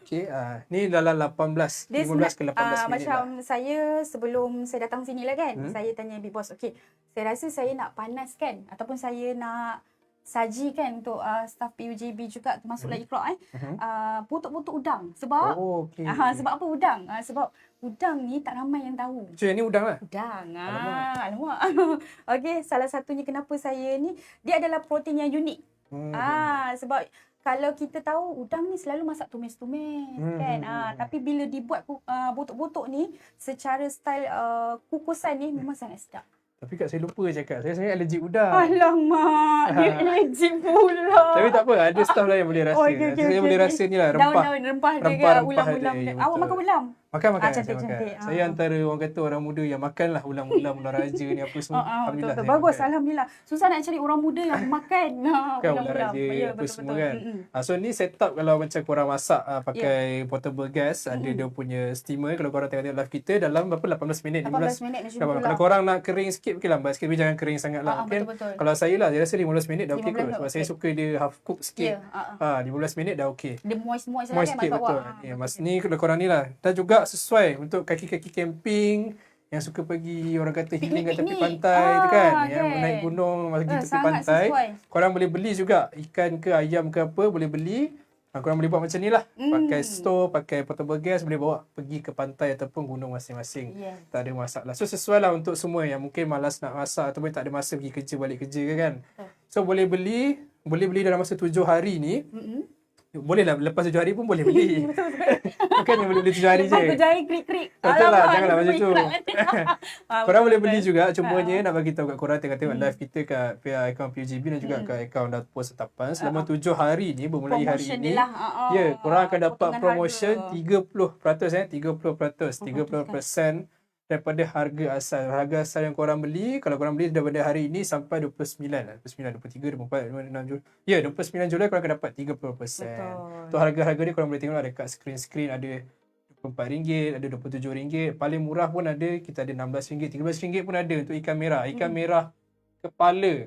Okay, ni dalam 18, 15 ke 18 minit macam lah. saya sebelum saya datang sini lah kan, saya tanya Big Boss, okay, saya rasa saya nak panaskan ataupun saya nak sajikan untuk staff PUJB juga termasuklah Iqra putuk-putuk udang. Sebab Okay. sebab apa udang? Sebab udang ni tak ramai yang tahu. So yang ni udang lah. Udang. Alamak. Okey, salah satunya kenapa saya ni, dia adalah protein yang unik. Sebab kalau kita tahu udang ni selalu masak tumis-tumis kan. Tapi bila dibuat botok-botok ni secara style kukusan ni memang sangat sedap. Tapi Kak saya lupa cakap. Saya sangat allergic udang. Alamak, dia allergic pula. Tapi tak apa, ada staff lain yang boleh rasa. Saya boleh rasa ni lah rempah. Daun-daun rempah dia, rempah ulam-ulam dia. dia. Ya, Awak betul. makan ulam? Makan. Cantik-cantik. Saya antara orang kata orang muda yang makanlah ulam-ulam, ular raja ni apa semua. Alhamdulillah. Betul. saya Bagus, makan. alhamdulillah. Susah nak cari orang muda yang makan Kan ular ulam-ulam. raja Ya, apa semua betul-betul. kan. So ni setup kalau macam korang masak pakai portable gas, ada dia punya steamer. Kalau korang tengok live kita dalam berapa 18 minit 18 minit macam tu lah. Kalau korang nak kering sikit mungkin lambat sikit, tapi jangan kering sangat lah. Mungkin betul-betul. kalau saya lah, saya rasa 15 minit dah okey 15 kot. minit Sebab saya okey. suka dia half cook sikit. 15 minit dah okey. Dia moist-moist Moist kan sikit masa betul. awak. Ya, mas ni kalau korang ni lah. Dan juga sesuai untuk kaki-kaki camping yang suka pergi orang kata healing kat tepi Piknik. pantai tu kan. Yang kan. naik gunung pergi tepi Sangat pantai. sesuai. Korang boleh beli juga ikan ke ayam ke apa boleh beli. Korang boleh buat macam ni lah. Pakai stove, pakai portable gas, boleh bawa pergi ke pantai ataupun gunung masing-masing. Yes. Tak ada masalah. So sesuai lah untuk semua yang mungkin malas nak masak ataupun tak ada masa pergi kerja balik kerja ke kan. So boleh beli dalam masa 7 hari ni. Boleh lah, lepas 7 hari pun boleh beli. Bukan yang boleh beli 7 hari je. Lepas tu jari krik-krik. Betul lah, Alamak, janganlah dia macam tu. iklan nanti. Korang boleh beli juga. Cumanya nak bagi tahu kat korang, tengok live kita kat pihak akaun PUGB dan juga kat akaun Datuk Setapan. Selama 7 hari ni, bermulai hari Promotion ini. dia lah. Ya, korang akan dapat Potongan promotion harga. 30%. Daripada harga asal. Harga asal yang korang beli, kalau korang beli daripada hari ini sampai 29 lah. 29, 23, 24, 26 Julai. Ya, 29 Julai korang akan dapat 30%. Tu harga-harga ni korang boleh tengok lah dekat screen ada RM24, ada RM27. Paling murah pun ada, kita ada RM16, RM13 pun ada untuk ikan merah. Ikan merah kepala,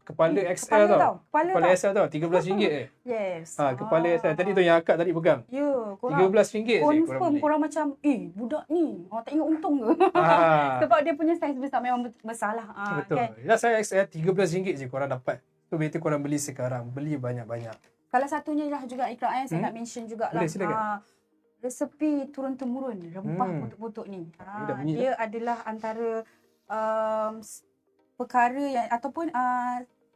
kepala XL tau. Kepala XL tau, RM13 Yes. kepala XL. Tadi tu yang akak tadi pegang. Ya, RM13 je korang beli. korang macam, budak ni, tak ingat untung ke? Ah. Sebab dia punya saiz besar, memang besar lah. Betul. Kan? Ya, saya XL RM13 je korang dapat. So better korang beli sekarang. Beli banyak-banyak. Kalau satunya lah juga Ikra, saya nak mention jugalah. Boleh, silakan. Resepi turun-temurun rempah putuk-putuk ni. dah bunyi Dia adalah antara perkara yang ataupun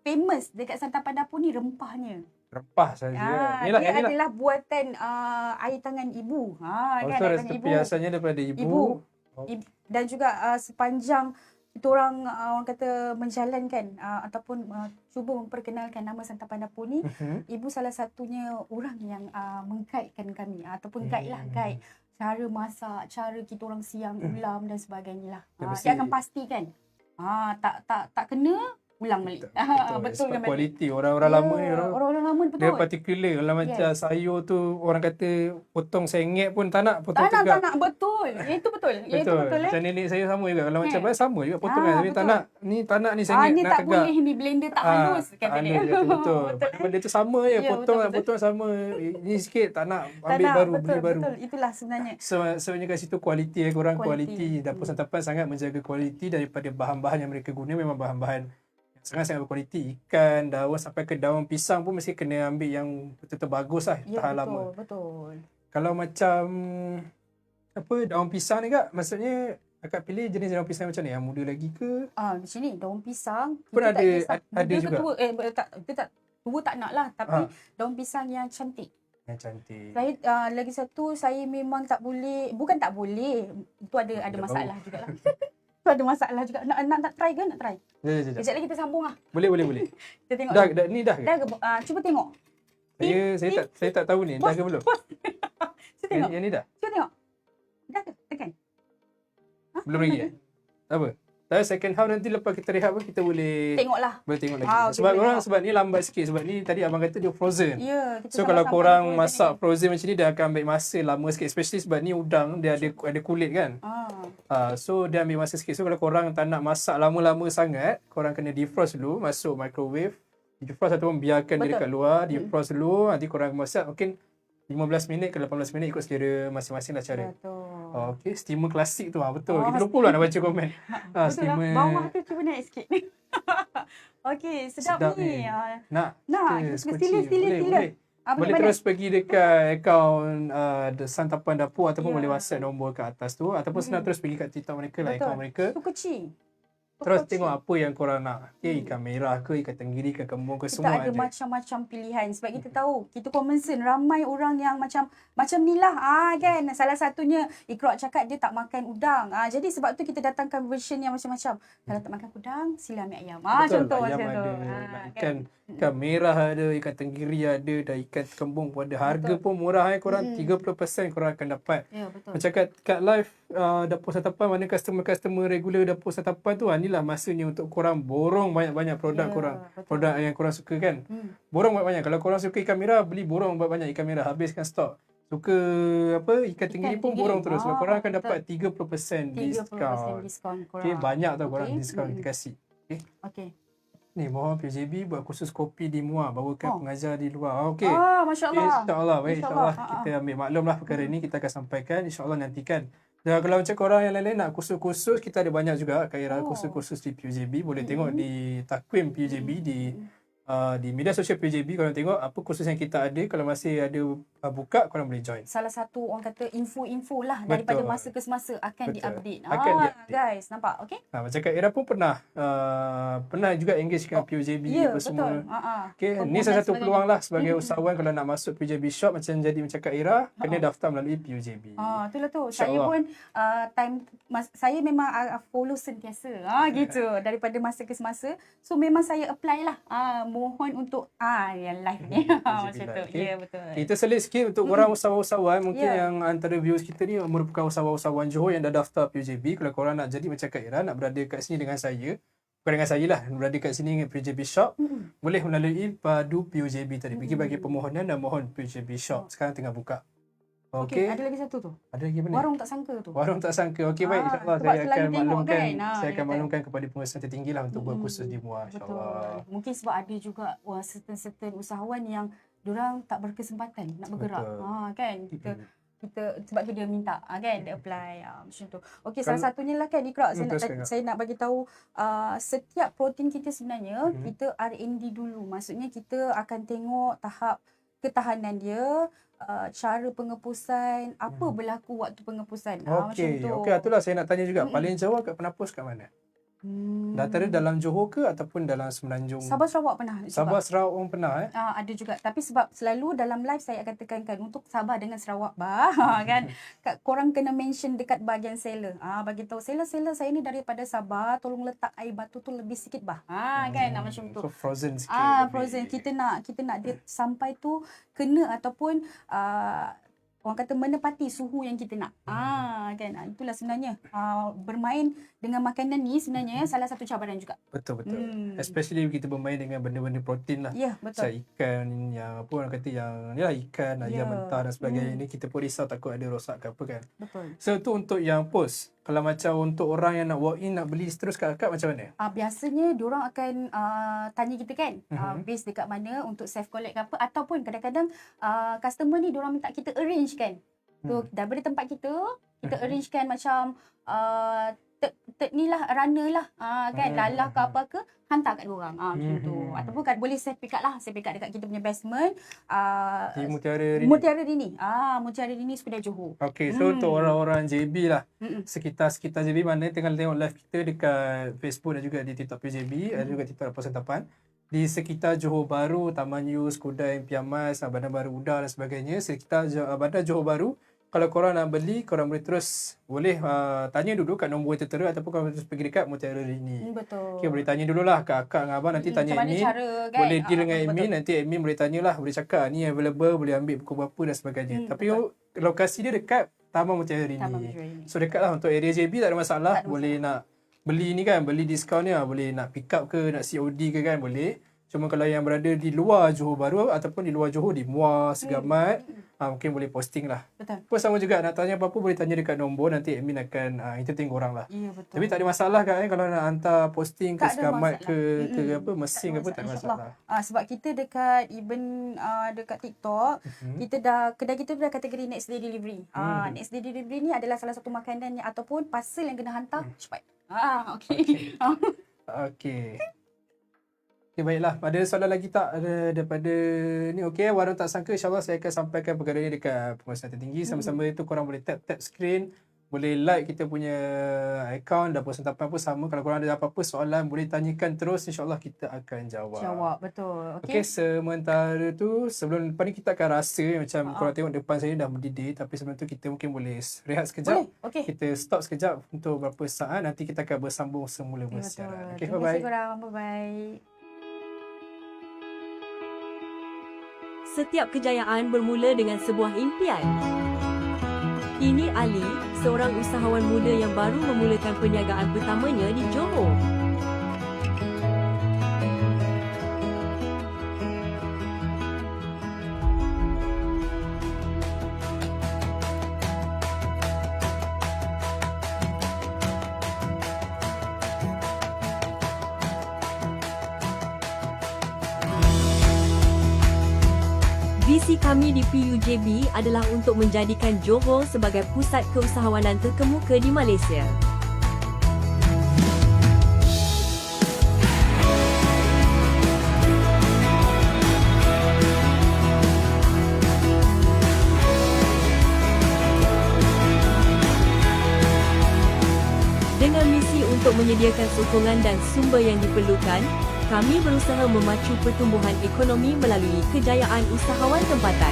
famous dekat santapan dapur ni rempahnya. Rempah saja. Dia adalah buatan air tangan ibu. Kan, So air tangan resepi asalnya daripada ibu. Dan juga sepanjang kita orang kata menjalankan ataupun cuba memperkenalkan nama santapan dapur ni, ibu salah satunya orang yang mengguidekan kami ataupun guide cara masak, cara kita orang siang ulam dan sebagainya lah. Dia akan pastikan tak kena ulang balik. Betul Sebab kan? kualiti orang-orang lama ni Orang-orang lama betul. dia particular. Kalau macam sayur tu orang kata potong sengit pun tak nak, potong tegak. Tak nak, betul. Itu betul. Itu betul. Macam nenek saya sama juga. Kalau macam sama juga potongan. Tapi betul. tak nak ni sengit, ni nak tak tegak. boleh, ni blender tak halus kata dia. Betul. Benda tu sama je. Ya, Potong betul. potong sama. Ni sikit tak nak, Tak ambil nak, baru, betul, beli baru. Betul, itulah sebenarnya. Sebenarnya kat situ kualiti korang, Kualiti. kualiti dapur santapan sangat menjaga kualiti daripada bahan-bahan yang mereka guna memang bahan-bahan yang sangat-sangat berkualiti. Ikan, daun sampai ke daun pisang pun mesti kena ambil yang betul-betul bagus lah, Ya, tahan betul, lama. betul. Kalau macam daun pisang ni Kak, maksudnya akak pilih jenis daun pisang macam ni, yang muda lagi ke? Di sini daun pisang Pun kita ada- tak kisah ada muda ke juga? tua, kita tak tua tak nak lah, tapi daun pisang yang cantik. Yang cantik. Saya lagi satu, saya memang tak boleh, bukan tak boleh, itu ada masalah jugalah. Itu ada masalah juga. Nak try ke? Nak try. Sekejap. Kejap lagi kita sambung lah. Boleh. Kita tengok. Dah, dulu. ni dah ke? Dah ke? Cuba tengok. Saya tak tahu ni, dah ke belum? Cuba tengok. Yang ni dah? Cuba tengok. Dah ke? Tekan. Belum lagi Tak apa. Tapi second half nanti lepas kita rehat pun kita boleh Tengoklah. boleh tengok lagi. Okey, Sebab boleh orang tengok. sebab ni lambat sikit sebab ni tadi abang kata dia frozen. Ya, kita So sama kalau sampai korang frozen masak ni. frozen macam ni dia akan ambil masa lama sikit, especially sebab ni udang dia ada kulit kan. So dia ambil masa sikit. So kalau korang tak nak masak lama-lama sangat, korang kena defrost dulu, masuk microwave. Defrost ataupun biarkan dia Betul. dekat luar, defrost dulu, nanti korang masak mungkin 15 minit ke 18 minit ikut selera masing-masing lah cara. Betul. Okey, steamer klasik tu betul. Kita lupa pula nak baca komen. Betul lah. Steamer. Bawah tu cuba naik sikit. Okey, sedap ni. Nak Nak, kita sila. Boleh Boleh terus pergi dekat akaun Santapan Dapur ataupun Ya. boleh WhatsApp nombor kat atas tu ataupun senang terus pergi kat TikTok mereka lah, akaun mereka. Itu kecil. Terus tengok apa yang korang nak. Okay, ikan merah ke, ikan tenggiri ke, kembung ke, Kita semua ada ada. macam-macam pilihan sebab kita tahu kita concern ramai orang yang macam ni lah kan. Salah satunya Iqra cakap dia tak makan udang. Jadi sebab tu kita datangkan version yang macam-macam. Kalau tak makan udang, sila ambil ayam. Betul, Contoh ayam macam tu. ada, Kan? ikan merah ada, ikan tenggiri ada, dan ikan kembung pun ada. Harga pun murah korang 30% korang akan dapat. Ya, betul. Macam kat live Dapur Santapan, mana customer-customer regular Dapur Santapan tu, inilah masanya untuk korang borong banyak-banyak produk korang. betul. Produk yang korang suka kan. Borong banyak-banyak. Kalau korang suka ikan merah, beli borong banyak-banyak ikan merah, habiskan stok. Suka ikan tenggiri pun tenggiri. borong terus. Korang akan Betul. dapat 30% 30% diskaun korang. Okay, banyak tau korang Okey. diskaun kita kasih. Okay. Okey. Ni mohon PJB buat kursus kopi di Muar, bawakan pengajar di luar. Okey. Masya Allah. InsyaAllah. Baik, InsyaAllah. insyaAllah kita ambil maklum lah perkara ni, kita akan sampaikan. InsyaAllah nantikan. Dan kalau macam korang yang lain-lain nak kursus-kursus, kita ada banyak juga Kak Ira, kursus-kursus di PUJB. Boleh tengok di takwim PUJB di media sosial PUJB. Korang tengok apa kursus yang kita ada. Kalau masih ada buka, korang boleh join. Salah satu orang kata info-info lah Betul. daripada masa ke semasa akan Betul. diupdate. Akan diupdate. Guys, nampak? Okey? Macam Kak Ira pun pernah juga engage dengan PUJB Ya, apa semua. betul. Okay, ni salah satu peluang lah sebagai usahawan kalau nak masuk PUJB shop macam Kak Ira, kena daftar melalui PUJB. Itulah tu. Saya pun saya memang follow sentiasa. Gitu. Daripada masa ke semasa. So memang saya apply lah. Mohon untuk yang live ni. Macam tu. Okay. Ya, betul. Kita selit sikit untuk korang usahawan-usahawan mungkin Ya. yang antara viewers kita ni merupakan usahawan-usahawan Johor yang dah daftar PUJB. Kalau korang nak jadi macam Kak Ira, nak berada kat sini dengan saya, bukan dengan saya lah, berada kat sini dengan PUJB Shop, boleh melalui padu PUJB tadi. Pergi bagi permohonan dan mohon PUJB Shop. Sekarang tengah buka. Okey, Okey. ada lagi satu tu. Ada lagi apa ni? Warung tak sangka tu. Warung tak sangka. Okey, baik, insyaAllah sebab saya selalu akan tengok maklumkan, kan. saya Dia akan kata. maklumkan kepada pengurusan tertinggi lah untuk buat kursus di Muar, Betul. insyaAllah. Mungkin sebab ada juga certain usahawan yang diorang tak berkesempatan nak bergerak. Betul. Kan kita sebab tu dia minta kan dia apply macam tu. Okey, salah satunya lah kan Iqra, saya nak bagi tahu setiap protein kita sebenarnya kita R&D dulu. Maksudnya kita akan tengok tahap ketahanan dia, cara pengepusan, apa berlaku waktu pengepusan. Macam Okey, tu. okey, itulah saya nak tanya juga. Paling jauh kat penapus kat mana? Data dia dalam Johor ke ataupun dalam Semenanjung? Sabah Sarawak pernah juga. Sabah Sarawak pun pernah Ada juga, tapi sebab selalu dalam live saya akan tekankan untuk Sabah dengan Sarawak kan korang kena mention dekat bahagian seller, bagi tahu seller saya ni daripada Sabah, tolong letak air batu tu lebih sikit kan macam tu. So frozen sikit. Frozen, kita nak dia sampai tu kena ataupun orang kata menepati suhu yang kita nak. Kan itulah sebenarnya bermain dengan makanan ni sebenarnya salah satu cabaran juga. Betul. Especially kita bermain dengan benda-benda protein lah. Ya, betul. Macam ikan yang apa orang kata yang ni lah, ikan, ayam mentah dan sebagainya ni, kita pun risau takut ada rosak ke apa kan. Betul. So tu untuk yang post. Kalau macam untuk orang yang nak walk in, nak beli terus kat akak macam mana? Biasanya diorang akan tanya kita kan base dekat mana untuk self collect ke apa, ataupun kadang-kadang customer ni diorang minta kita arrange kan. So daripada tempat kita arrange kan macam ni lah runner lah kan lalah ke apa ke, hantar kat diorang macam tu. Ataupun kan boleh saya pick up dekat kita punya basement Di Mutiara Rini. Mutiara Rini. Mutiara Rini Sepedar Johor. Okay, so untuk orang-orang JB lah, sekitar JB mana tengah tengok live kita dekat Facebook dan juga di TikTok PJB, ada juga TikTok Dapur Santapan. Di sekitar Johor Bahru, Taman Yus, Kuda Impian Mas, Bandar Baru Uda dan sebagainya, sekitar Bandar Johor Bahru, kalau korang nak beli, korang boleh tanya dulu kat nombor yang tertera, ataupun korang terus pergi dekat Mutiara Rini. Betul. Okay, boleh tanya dululah kat akak dengan abang, nanti tanya macam mana admin. cara, kan? Boleh deal dengan betul. admin, nanti admin boleh tanyalah, boleh cakap ni available, boleh ambil pukul berapa dan sebagainya. Tapi lokasi dia dekat Taman Mutiara Taman Rini. Mutiara Rini. So dekat lah untuk area JB, tak ada masalah. Boleh nak beli ni kan, beli diskaun ni lah. Boleh nak pick up ke, nak COD ke kan, boleh. Cuma kalau yang berada di luar Johor Bahru ataupun di luar Johor, di Muar, Segamat, mungkin boleh posting lah. Betul. Pun sama juga, nak tanya apa-apa boleh tanya dekat nombor, nanti admin akan entertain korang lah. Ya, betul. Tapi tak ada masalah kan kalau nak hantar posting ke Tak ada Segamat masalah. ke apa, Mersing ke apa, tak ada masalah. Sebab kita dekat even dekat TikTok, kedai kita dah kategori next day delivery. Next day delivery ni adalah salah satu makanan yang ataupun parcel yang kena hantar cepat. Okey. Okey. Okay, baiklah. Ada soalan lagi tak daripada ni? Okey, warung tak sangka, insyaAllah saya akan sampaikan perkara ni dekat pengurusan tertinggi. Sama-sama itu korang boleh tap screen boleh like kita punya account Dapur Santapan pun sama. Kalau korang ada apa-apa soalan boleh tanyakan terus, InsyaAllah kita akan jawab. Betul. Okey, sementara tu sebelum lepas ni kita akan rasa macam korang tengok depan saya dah mendidih, tapi sebelum tu kita mungkin boleh rehat sekejap. Boleh, okey. Kita stop sekejap untuk beberapa saat, nanti kita akan bersambung semula bersiaran. Okey, Terima kasih bye-bye. korang. Bye-bye. Setiap kejayaan bermula dengan sebuah impian. Ini Ali, seorang usahawan muda yang baru memulakan perniagaan pertamanya di Johor. Visi kami di PUJB adalah untuk menjadikan Johor sebagai pusat keusahawanan terkemuka di Malaysia. Dengan misi untuk menyediakan sokongan dan sumber yang diperlukan, kami berusaha memacu pertumbuhan ekonomi melalui kejayaan usahawan tempatan.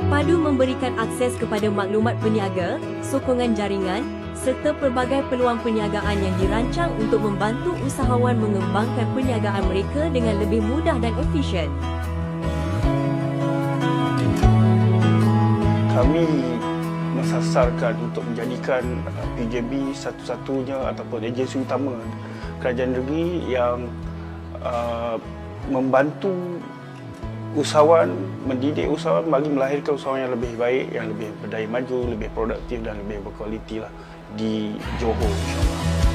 Padu memberikan akses kepada maklumat peniaga, sokongan jaringan, serta pelbagai peluang perniagaan yang dirancang untuk membantu usahawan mengembangkan perniagaan mereka dengan lebih mudah dan efisien. Kami mensasarkan untuk menjadikan PJB satu-satunya ataupun agensi utama kerajaan negeri yang membantu usahawan, mendidik usahawan bagi melahirkan usahawan yang lebih baik, yang lebih berdaya maju, lebih produktif dan lebih berkualiti lah di Johor, insyaAllah.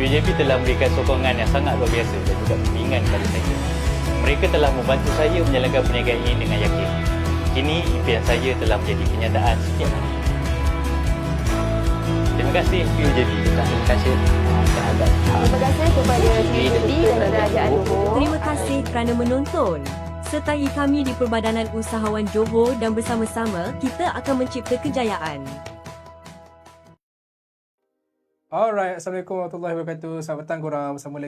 PUJB telah memberikan sokongan yang sangat luar biasa dan juga bimbingan kepada saya. Mereka telah membantu saya menjalankan perniagaan ini dengan yakin. Kini impian saya telah menjadi kenyataan setiap hari. Terima kasih PUJB. Terima kasih terhadap Terima kasih kepada PUJB dan Kerajaan Johor. Terima kasih kerana menonton. Sertai kami di Perbadanan Usahawan Johor dan bersama-sama kita akan mencipta kejayaan. Alright, Assalamualaikum warahmatullahi wabarakatuh. Selamat petang korang, bersama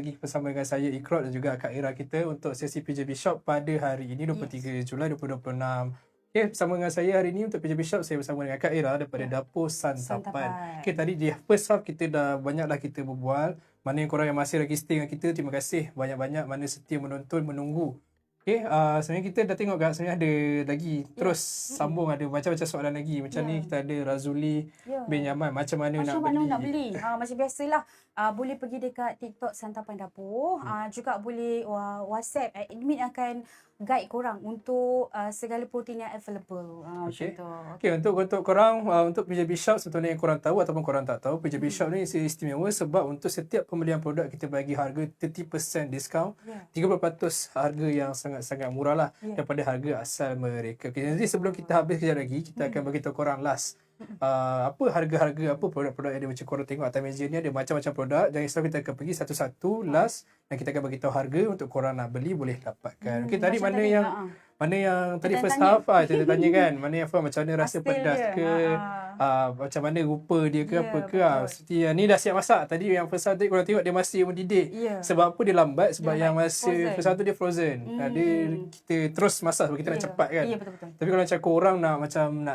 dengan saya Ikrot dan juga Kak Ira kita untuk sesi PJB Shop pada hari ini 23 Julai 2026. Okay, bersama dengan saya hari ini untuk PJB Shop, saya bersama dengan Kak Ira daripada Dapur Santapan. Okay, tadi di first half kita dah banyaklah kita berbual. Mana yang korang yang masih lagi stay dengan kita, terima kasih banyak-banyak mana setia menonton, menunggu. Okay, sebenarnya kita dah tengok Kak, sebenarnya ada lagi terus sambung, ada macam-macam soalan lagi. Macam ni kita ada Razuli bin Yaman, macam mana nak beli. Macam biasalah, boleh pergi dekat TikTok Santapan Dapur, juga boleh WhatsApp, admin akan guide korang untuk segala protein yang available. Okay. Macam tu. Okay, untuk korang, untuk PJB Shop sebetulnya yang korang tahu ataupun korang tak tahu, PJB Shop ni istimewa sebab untuk setiap pembelian produk kita bagi harga 30% diskaun, 30% harga yang sangat-sangat murah lah daripada harga asal mereka. Okay, jadi sebelum kita habis kejap lagi, kita akan bagi tahu korang last. Apa harga-harga apa produk-produk yang ada, macam korang tengok atas meja ni ada macam-macam produk. Jangan risau, kita akan pergi satu-satu last dan kita akan bagi tahu harga untuk korang nak beli boleh dapatkan. Okey, tadi mana yang tadi Kita first tanya. half kita tanya kan mana yang macam mana rasa Hasil pedas dia. ke, macam mana rupa dia ke, Ya, apa ke. betul. Seperti ni dah siap masak. Tadi yang first half tadi korang tengok dia masih mendidik. Ya. Sebab apa dia lambat? Sebab Dia yang lambat. masa Frozen. first half tu dia frozen. Dia kita terus masak sebab kita nak Ya. cepat kan. Ya, betul-betul. Tapi kalau macam korang nak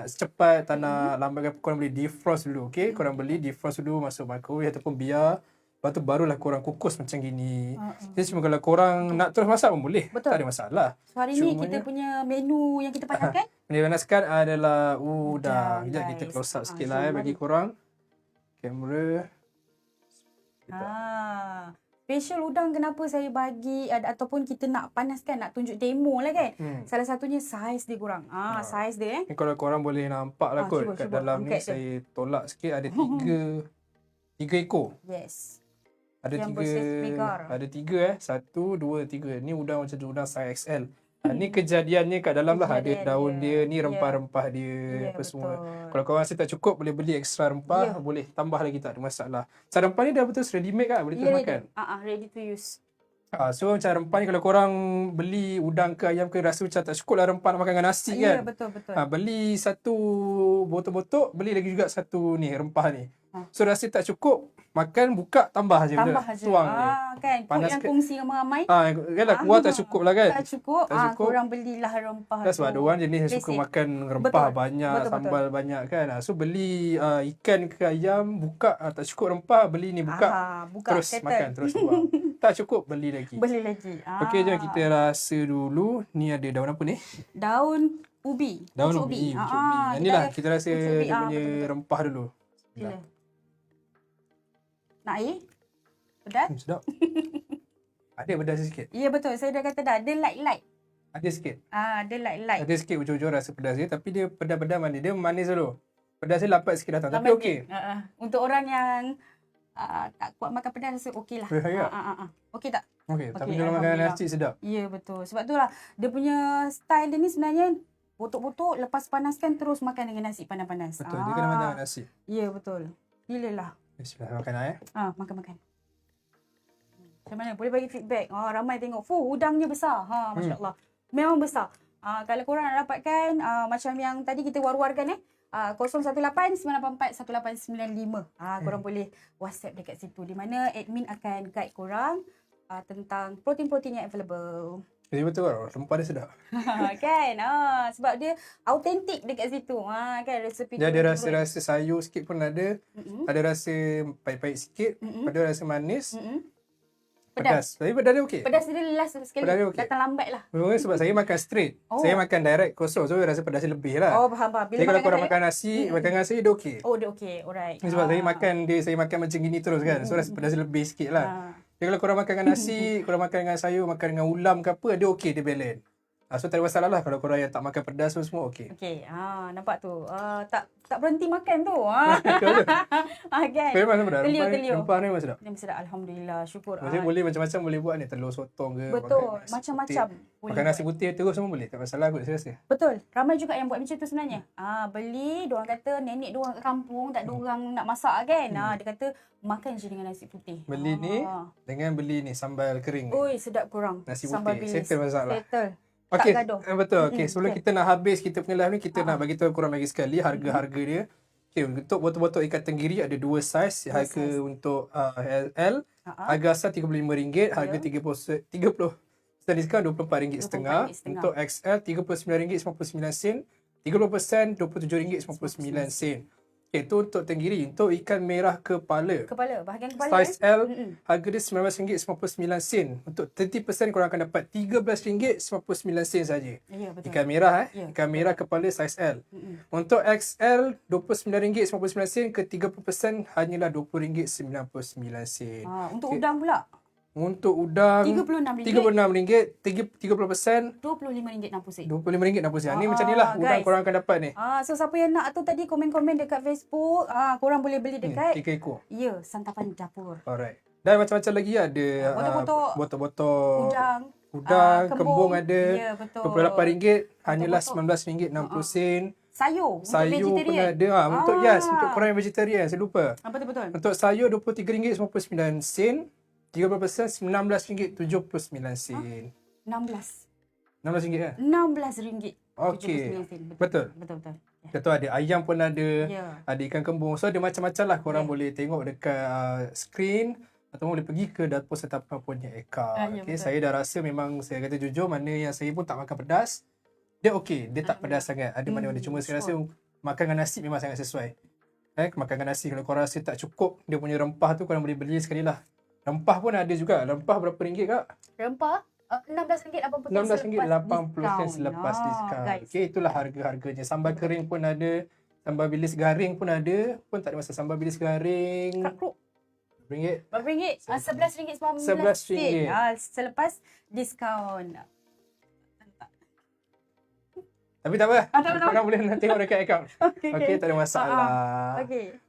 cepat, tak nak lambatkan, korang boleh defrost dulu. Okay, korang beli defrost dulu, masuk microwave ataupun biar. Lepas tu barulah korang kukus macam gini. Jadi cuma kalau korang nak terus masak pun boleh. Betul. Tak ada masalah. So hari ni kita punya menu yang kita panaskan. Yang dipanaskan adalah udang. Sekejap kita guys. close up sikit lah bagi korang. Kamera. Special udang kenapa saya bagi ataupun kita nak panaskan, nak tunjuk demo lah kan. Salah satunya saiz dia korang. Saiz dia Ni kalau korang boleh nampak lah kot. Kat cuba dalam ni angkat dia. saya tolak sikit. Ada tiga ekor. Yes. Ada Yang tiga, bersifar. ada tiga 1, 2, 3. Ni udang macam udang saiz XL. Ni kejadiannya kat dalam lah. Ada Kejadian daun dia. dia, ni rempah-rempah dia, Ya, apa semua. betul. Kalau korang rasa tak cukup, boleh beli ekstra rempah, boleh tambah lagi, tak ada masalah. So rempah ni dah betul ready made kan? Boleh terus makan. Ready to use. So macam rempah ni kalau korang beli udang ke ayam ke rasa macam tak cukup lah rempah nak makan dengan nasi kan. Ya, betul-betul. Beli satu botok-botok, beli lagi juga satu ni rempah ni. So rasa tak cukup, makan buka tambah je. Tambah benda. je. Tuang je. Kan, Panas yang ke- kongsi ramai-ramai. Kan lah kuah tak cukup lah kan. Tak cukup. Tak cukup. Korang belilah rempah Kan sebab tu. ada orang jenis yang suka Basic. makan rempah Betul. banyak, Betul, sambal banyak kan. So beli ikan ke ayam, buka tak cukup rempah, beli ni buka. buka Terus settle. makan, terus buang. Tak cukup, beli lagi. Beli lagi. Okey, jom kita rasa dulu. Ni ada daun apa ni? Daun ubi. Daun Pucuk ubi. Ah, Pucuk ubi. Yang ni lah, kita rasa pucuk ubi. dia punya Betul-betul. rempah dulu. Bila? Nak air? Pedas? Sedap. Ada pedas sikit. Ya betul. Saya dah kata dah. Dia light-light. Ada sikit. Dia light-light. Ada sikit ujung-ujung rasa pedas dia. Tapi dia pedas-pedas manis. Dia manis dulu. Pedas dia lambat sikit datang. Tapi Lambat okey. sikit. Untuk orang yang tak kuat makan pedas rasa okey lah. Ya. Okey tak? Okey. Tapi Okey, kalau makan Alhamdulillah. nasi sedap. Ya betul. Sebab tu lah dia punya style dia ni sebenarnya botok-botok lepas panaskan terus makan dengan nasi panas-panas. Betul. Dia kena makan dengan nasi. Ya betul. Gilalah. Bismillah. Makan Makan-makan. Macam mana? Boleh bagi feedback. Ramai tengok. Udangnya besar. Masya Allah. Memang besar. Kalau korang nak dapatkan macam yang tadi kita war-warkan 018-984-1895. Korang boleh WhatsApp dekat situ. Di mana admin akan guide korang tentang protein-protein yang available. Jadi betul kan? Rempah dia sedap. Kan? Sebab dia autentik dekat situ. Kan resepi Dia tu ada rasa-rasa sayur sikit pun ada. Ada rasa pahit-pahit sikit. Ada rasa manis. Pedas. Tapi pedas dia okey. Pedas dia last sekali. Pedas dia okey. Datang lambat lah. Memang sebab saya makan straight. Saya makan direct kosong. So rasa pedas dia lebih lah. Faham. Jadi kalau korang makan nasi, makan dengan saya dia okey. Dia okey. Alright. Ni sebab saya makan macam gini terus kan. So rasa pedas dia lebih sikit lah. Jadi kalau korang makan dengan nasi, korang makan dengan sayur, makan dengan ulam ke apa, dia okey, dia balance. So tak ada masalah lah kalau korang yang tak makan pedas tu semua okey. Okey. Nampak tu. Tak berhenti makan tu. Kan. Memang sedap. Telio. Rempah ni memang sedap. Dia mesti dah alhamdulillah. Syukur. Maksudnya boleh macam-macam boleh buat ni. Telur sotong ke. Betul. makan nasi Macam-macam putih. boleh Makan nasi buat. putih terus semua boleh. Tak masalah kot saya rasa. Betul. Ramai juga yang buat macam tu sebenarnya. Beli, diorang kata nenek diorang kat kampung, tak ada orang nak masak kan. Dia kata makan je dengan nasi putih. Beli ni dengan beli ni sambal kering. Oi, sedap kurang. Nasi Sambal putih. bilis. Settle masalah. Settle. Okey, Tak gaduh. betul. Okey, sebelum okay. kita nak habis kita punya live ni, kita nak bagi tahu korang lagi sekali harga-harga dia. Okey, untuk botol-botol ikan tenggiri ada dua saiz. Harga untuk L, harga asal RM35, harga 30% diskaun RM24.5. Untuk XL RM39.99. 30% RM27.99. Okey, itu untuk tenggiri. Untuk ikan merah kepala. Bahagian kepala. Saiz L, harga dia RM19.99. Untuk 30% korang akan dapat RM13.99 saja. Ya, betul. Ikan merah Ya, ikan merah kepala saiz L. Untuk XL RM29.99 ke 30% hanyalah RM20.99. Untuk udang pula. Untuk udang RM36. RM36, 30% RM25.60. RM25.60. Ni macam ni lah udang Guys. korang akan dapat ni. So siapa yang nak tu tadi komen-komen dekat Facebook, korang boleh beli dekat 3 ekor. ya, Santapan Dapur. Alright. Dan macam-macam lagi ada botol-botol udang, kembung ada. Ya, betul. RM28 hanyalah Botol-botol. RM19.60. Sayur Sayur untuk pun vegetarian. ada. Untuk untuk korang yang vegetarian, saya lupa. Betul-betul. Untuk sayur RM23.99. 30% RM19.79. 16. RM16 kan? RM16. Okey. 79 sen. Betul. Betul. Ya. Kita tu ada ayam pun ada, Ya. ada ikan kembung. So ada macam-macam lah. Korang boleh tengok dekat screen atau boleh pergi ke Dapur Santapan punya account. Ya, Okay, betul. saya dah rasa memang saya kata jujur, mana yang saya pun tak makan pedas. Dia okey, dia tak pedas sangat. Ada mana-mana. Cuma saya rasa makan dengan nasi memang sangat sesuai. Makan dengan nasi. Kalau korang rasa tak cukup dia punya rempah tu, korang boleh beli sekali lah. Rempah pun ada juga. Rempah berapa ringgit kak? Rempah RM16.80 RM16.80 selepas diskaun. Guys. Okey, itulah harga-harganya. Sambal kering pun ada. Sambal bilis garing pun ada. Pun tak ada masalah. Sambal bilis garing Kak Kruk. RM1. Berapa ringgit? RM11.19. RM11. Selepas diskaun. Tapi tak apa. tak apa. Korang boleh nak tengok dekat akaun. Okey, tak ada masalah.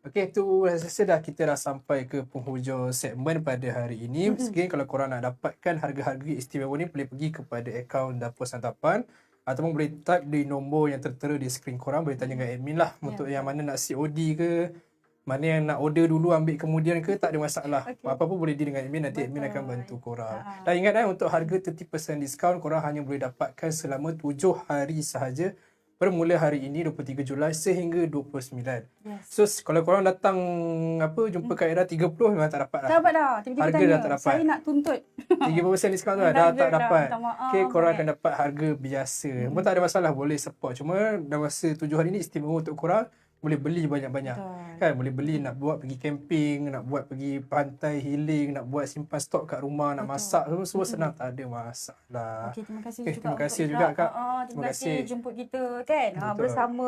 Okey, tu rasa dah kita dah sampai ke penghujung segmen pada hari ini. Sekiranya kalau korang nak dapatkan harga-harga istimewa ni, boleh pergi kepada akaun Dapur Santapan ataupun boleh type di nombor yang tertera di skrin korang. Boleh tanya dengan admin lah untuk yang mana nak COD ke, mana yang nak order dulu ambil kemudian ke, tak ada masalah. Apa-apa boleh deal dengan admin, nanti admin akan bantu korang. Dan ingat untuk harga 30% diskaun korang hanya boleh dapatkan selama 7 hari sahaja, bermula hari ini 23 Julai sehingga 29. So kalau korang datang jumpa Kak Ira 30 memang tak dapat lah. Tak dapat dah. Tiba-tiba Harga tanya. dah tak dapat. Saya nak tuntut. 30% diskaun tu dah tak dapat. Minta maaf, Okay, korang sangat. akan dapat harga biasa. Pun tak ada masalah, boleh support. Cuma dalam masa 7 hari ni istimewa untuk korang. Boleh beli banyak-banyak. Kan, boleh beli nak buat pergi camping, nak buat pergi pantai healing, nak buat simpan stok kat rumah, nak masak, semua senang, tak ada masalah. Okey, terima kasih Okey, juga. terima kasih untuk juga, Ira. Kak. Terima Terima kasih kasih. jemput kita kan. Betul. Bersama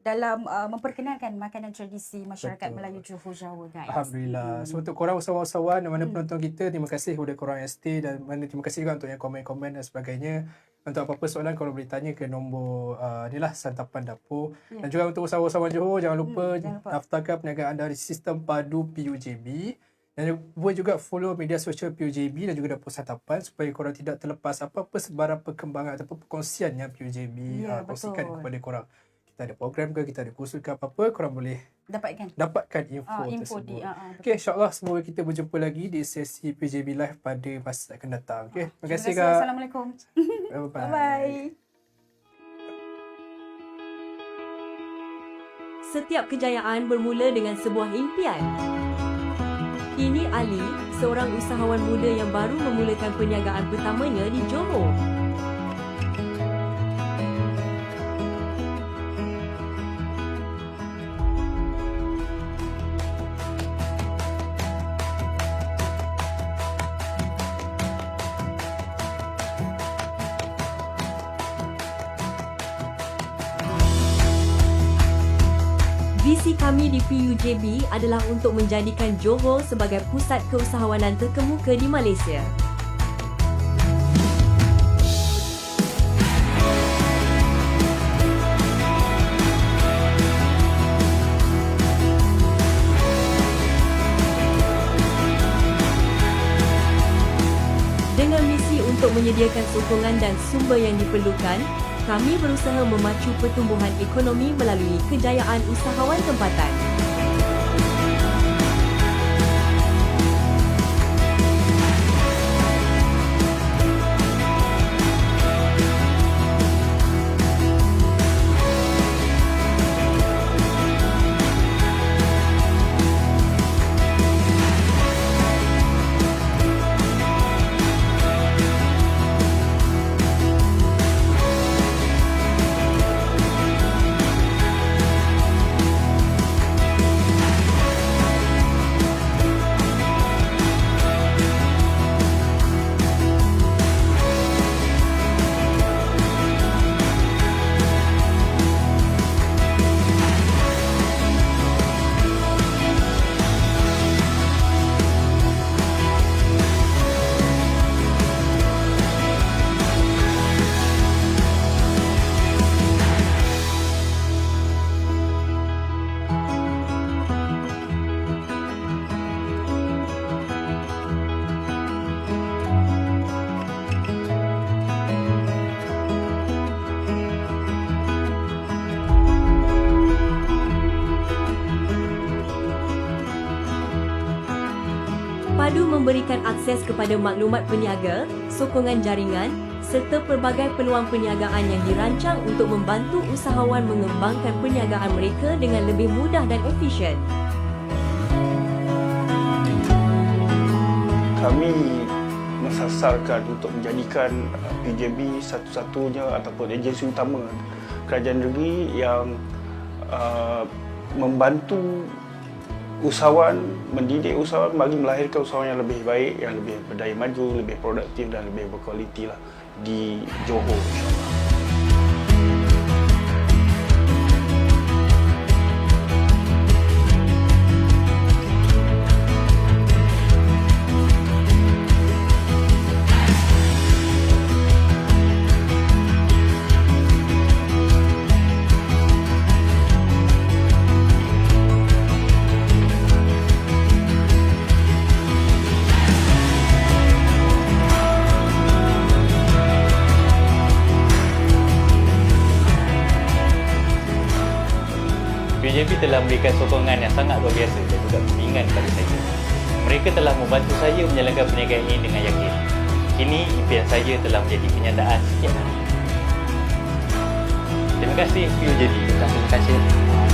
dalam memperkenalkan makanan tradisi masyarakat Betul. Melayu Johor Jawa, guys. Alhamdulillah. So untuk korang usahawan-usahawan dan mana penonton kita, terima kasih kepada korang yang stay dan terima kasih juga untuk yang komen-komen dan sebagainya. Untuk apa-apa soalan korang boleh tanya ke nombor ni lah Santapan Dapur. Dan juga untuk usahawan-usahawan Johor, jangan lupa daftarkan perniagaan dari sistem padu PUJB. Dan juga follow media sosial PUJB dan juga Dapur Santapan supaya korang tidak terlepas apa-apa sebarang perkembangan ataupun perkongsian yang PUJB Ya, kongsikan betul. kepada korang. Kita ada program ke, kita ada kursus ke apa-apa, korang boleh dapatkan info info tersebut. betul. Okey, insyaAllah semoga kita berjumpa lagi di sesi PJB Live pada masa akan datang. Okey, terima kasih Kak. Assalamualaikum. Bye-bye. Bye. Setiap kejayaan bermula dengan sebuah impian. Ini Ali, seorang usahawan muda yang baru memulakan perniagaan pertamanya di Johor. Visi kami di PUJB adalah untuk menjadikan Johor sebagai pusat keusahawanan terkemuka di Malaysia. Dengan misi untuk menyediakan sokongan dan sumber yang diperlukan, kami berusaha memacu pertumbuhan ekonomi melalui kejayaan usahawan tempatan. Padu memberikan akses kepada maklumat peniaga, sokongan jaringan, serta pelbagai peluang perniagaan yang dirancang untuk membantu usahawan mengembangkan perniagaan mereka dengan lebih mudah dan efisien. Kami mensasarkan untuk menjadikan PJB satu-satunya ataupun agensi utama kerajaan negeri yang membantu usahawan, mendidik usahawan bagi melahirkan usahawan yang lebih baik, yang lebih berdaya maju, lebih produktif dan lebih berkualiti lah di Johor, insyaAllah. PJB telah memberikan sokongan yang sangat luar biasa dan juga bimbingan kepada saya. Mereka telah membantu saya menjalankan perniagaan ini dengan yakin. Kini impian saya telah menjadi kenyataan setiap hari. Terima kasih PJB. Terima kasih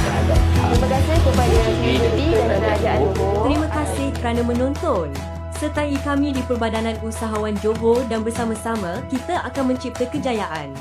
terhadap Terima kasih kepada PJB dan Kerajaan Johor. Terima kasih kerana menonton. Sertai kami di Perbadanan Usahawan Johor dan bersama-sama kita akan mencipta kejayaan.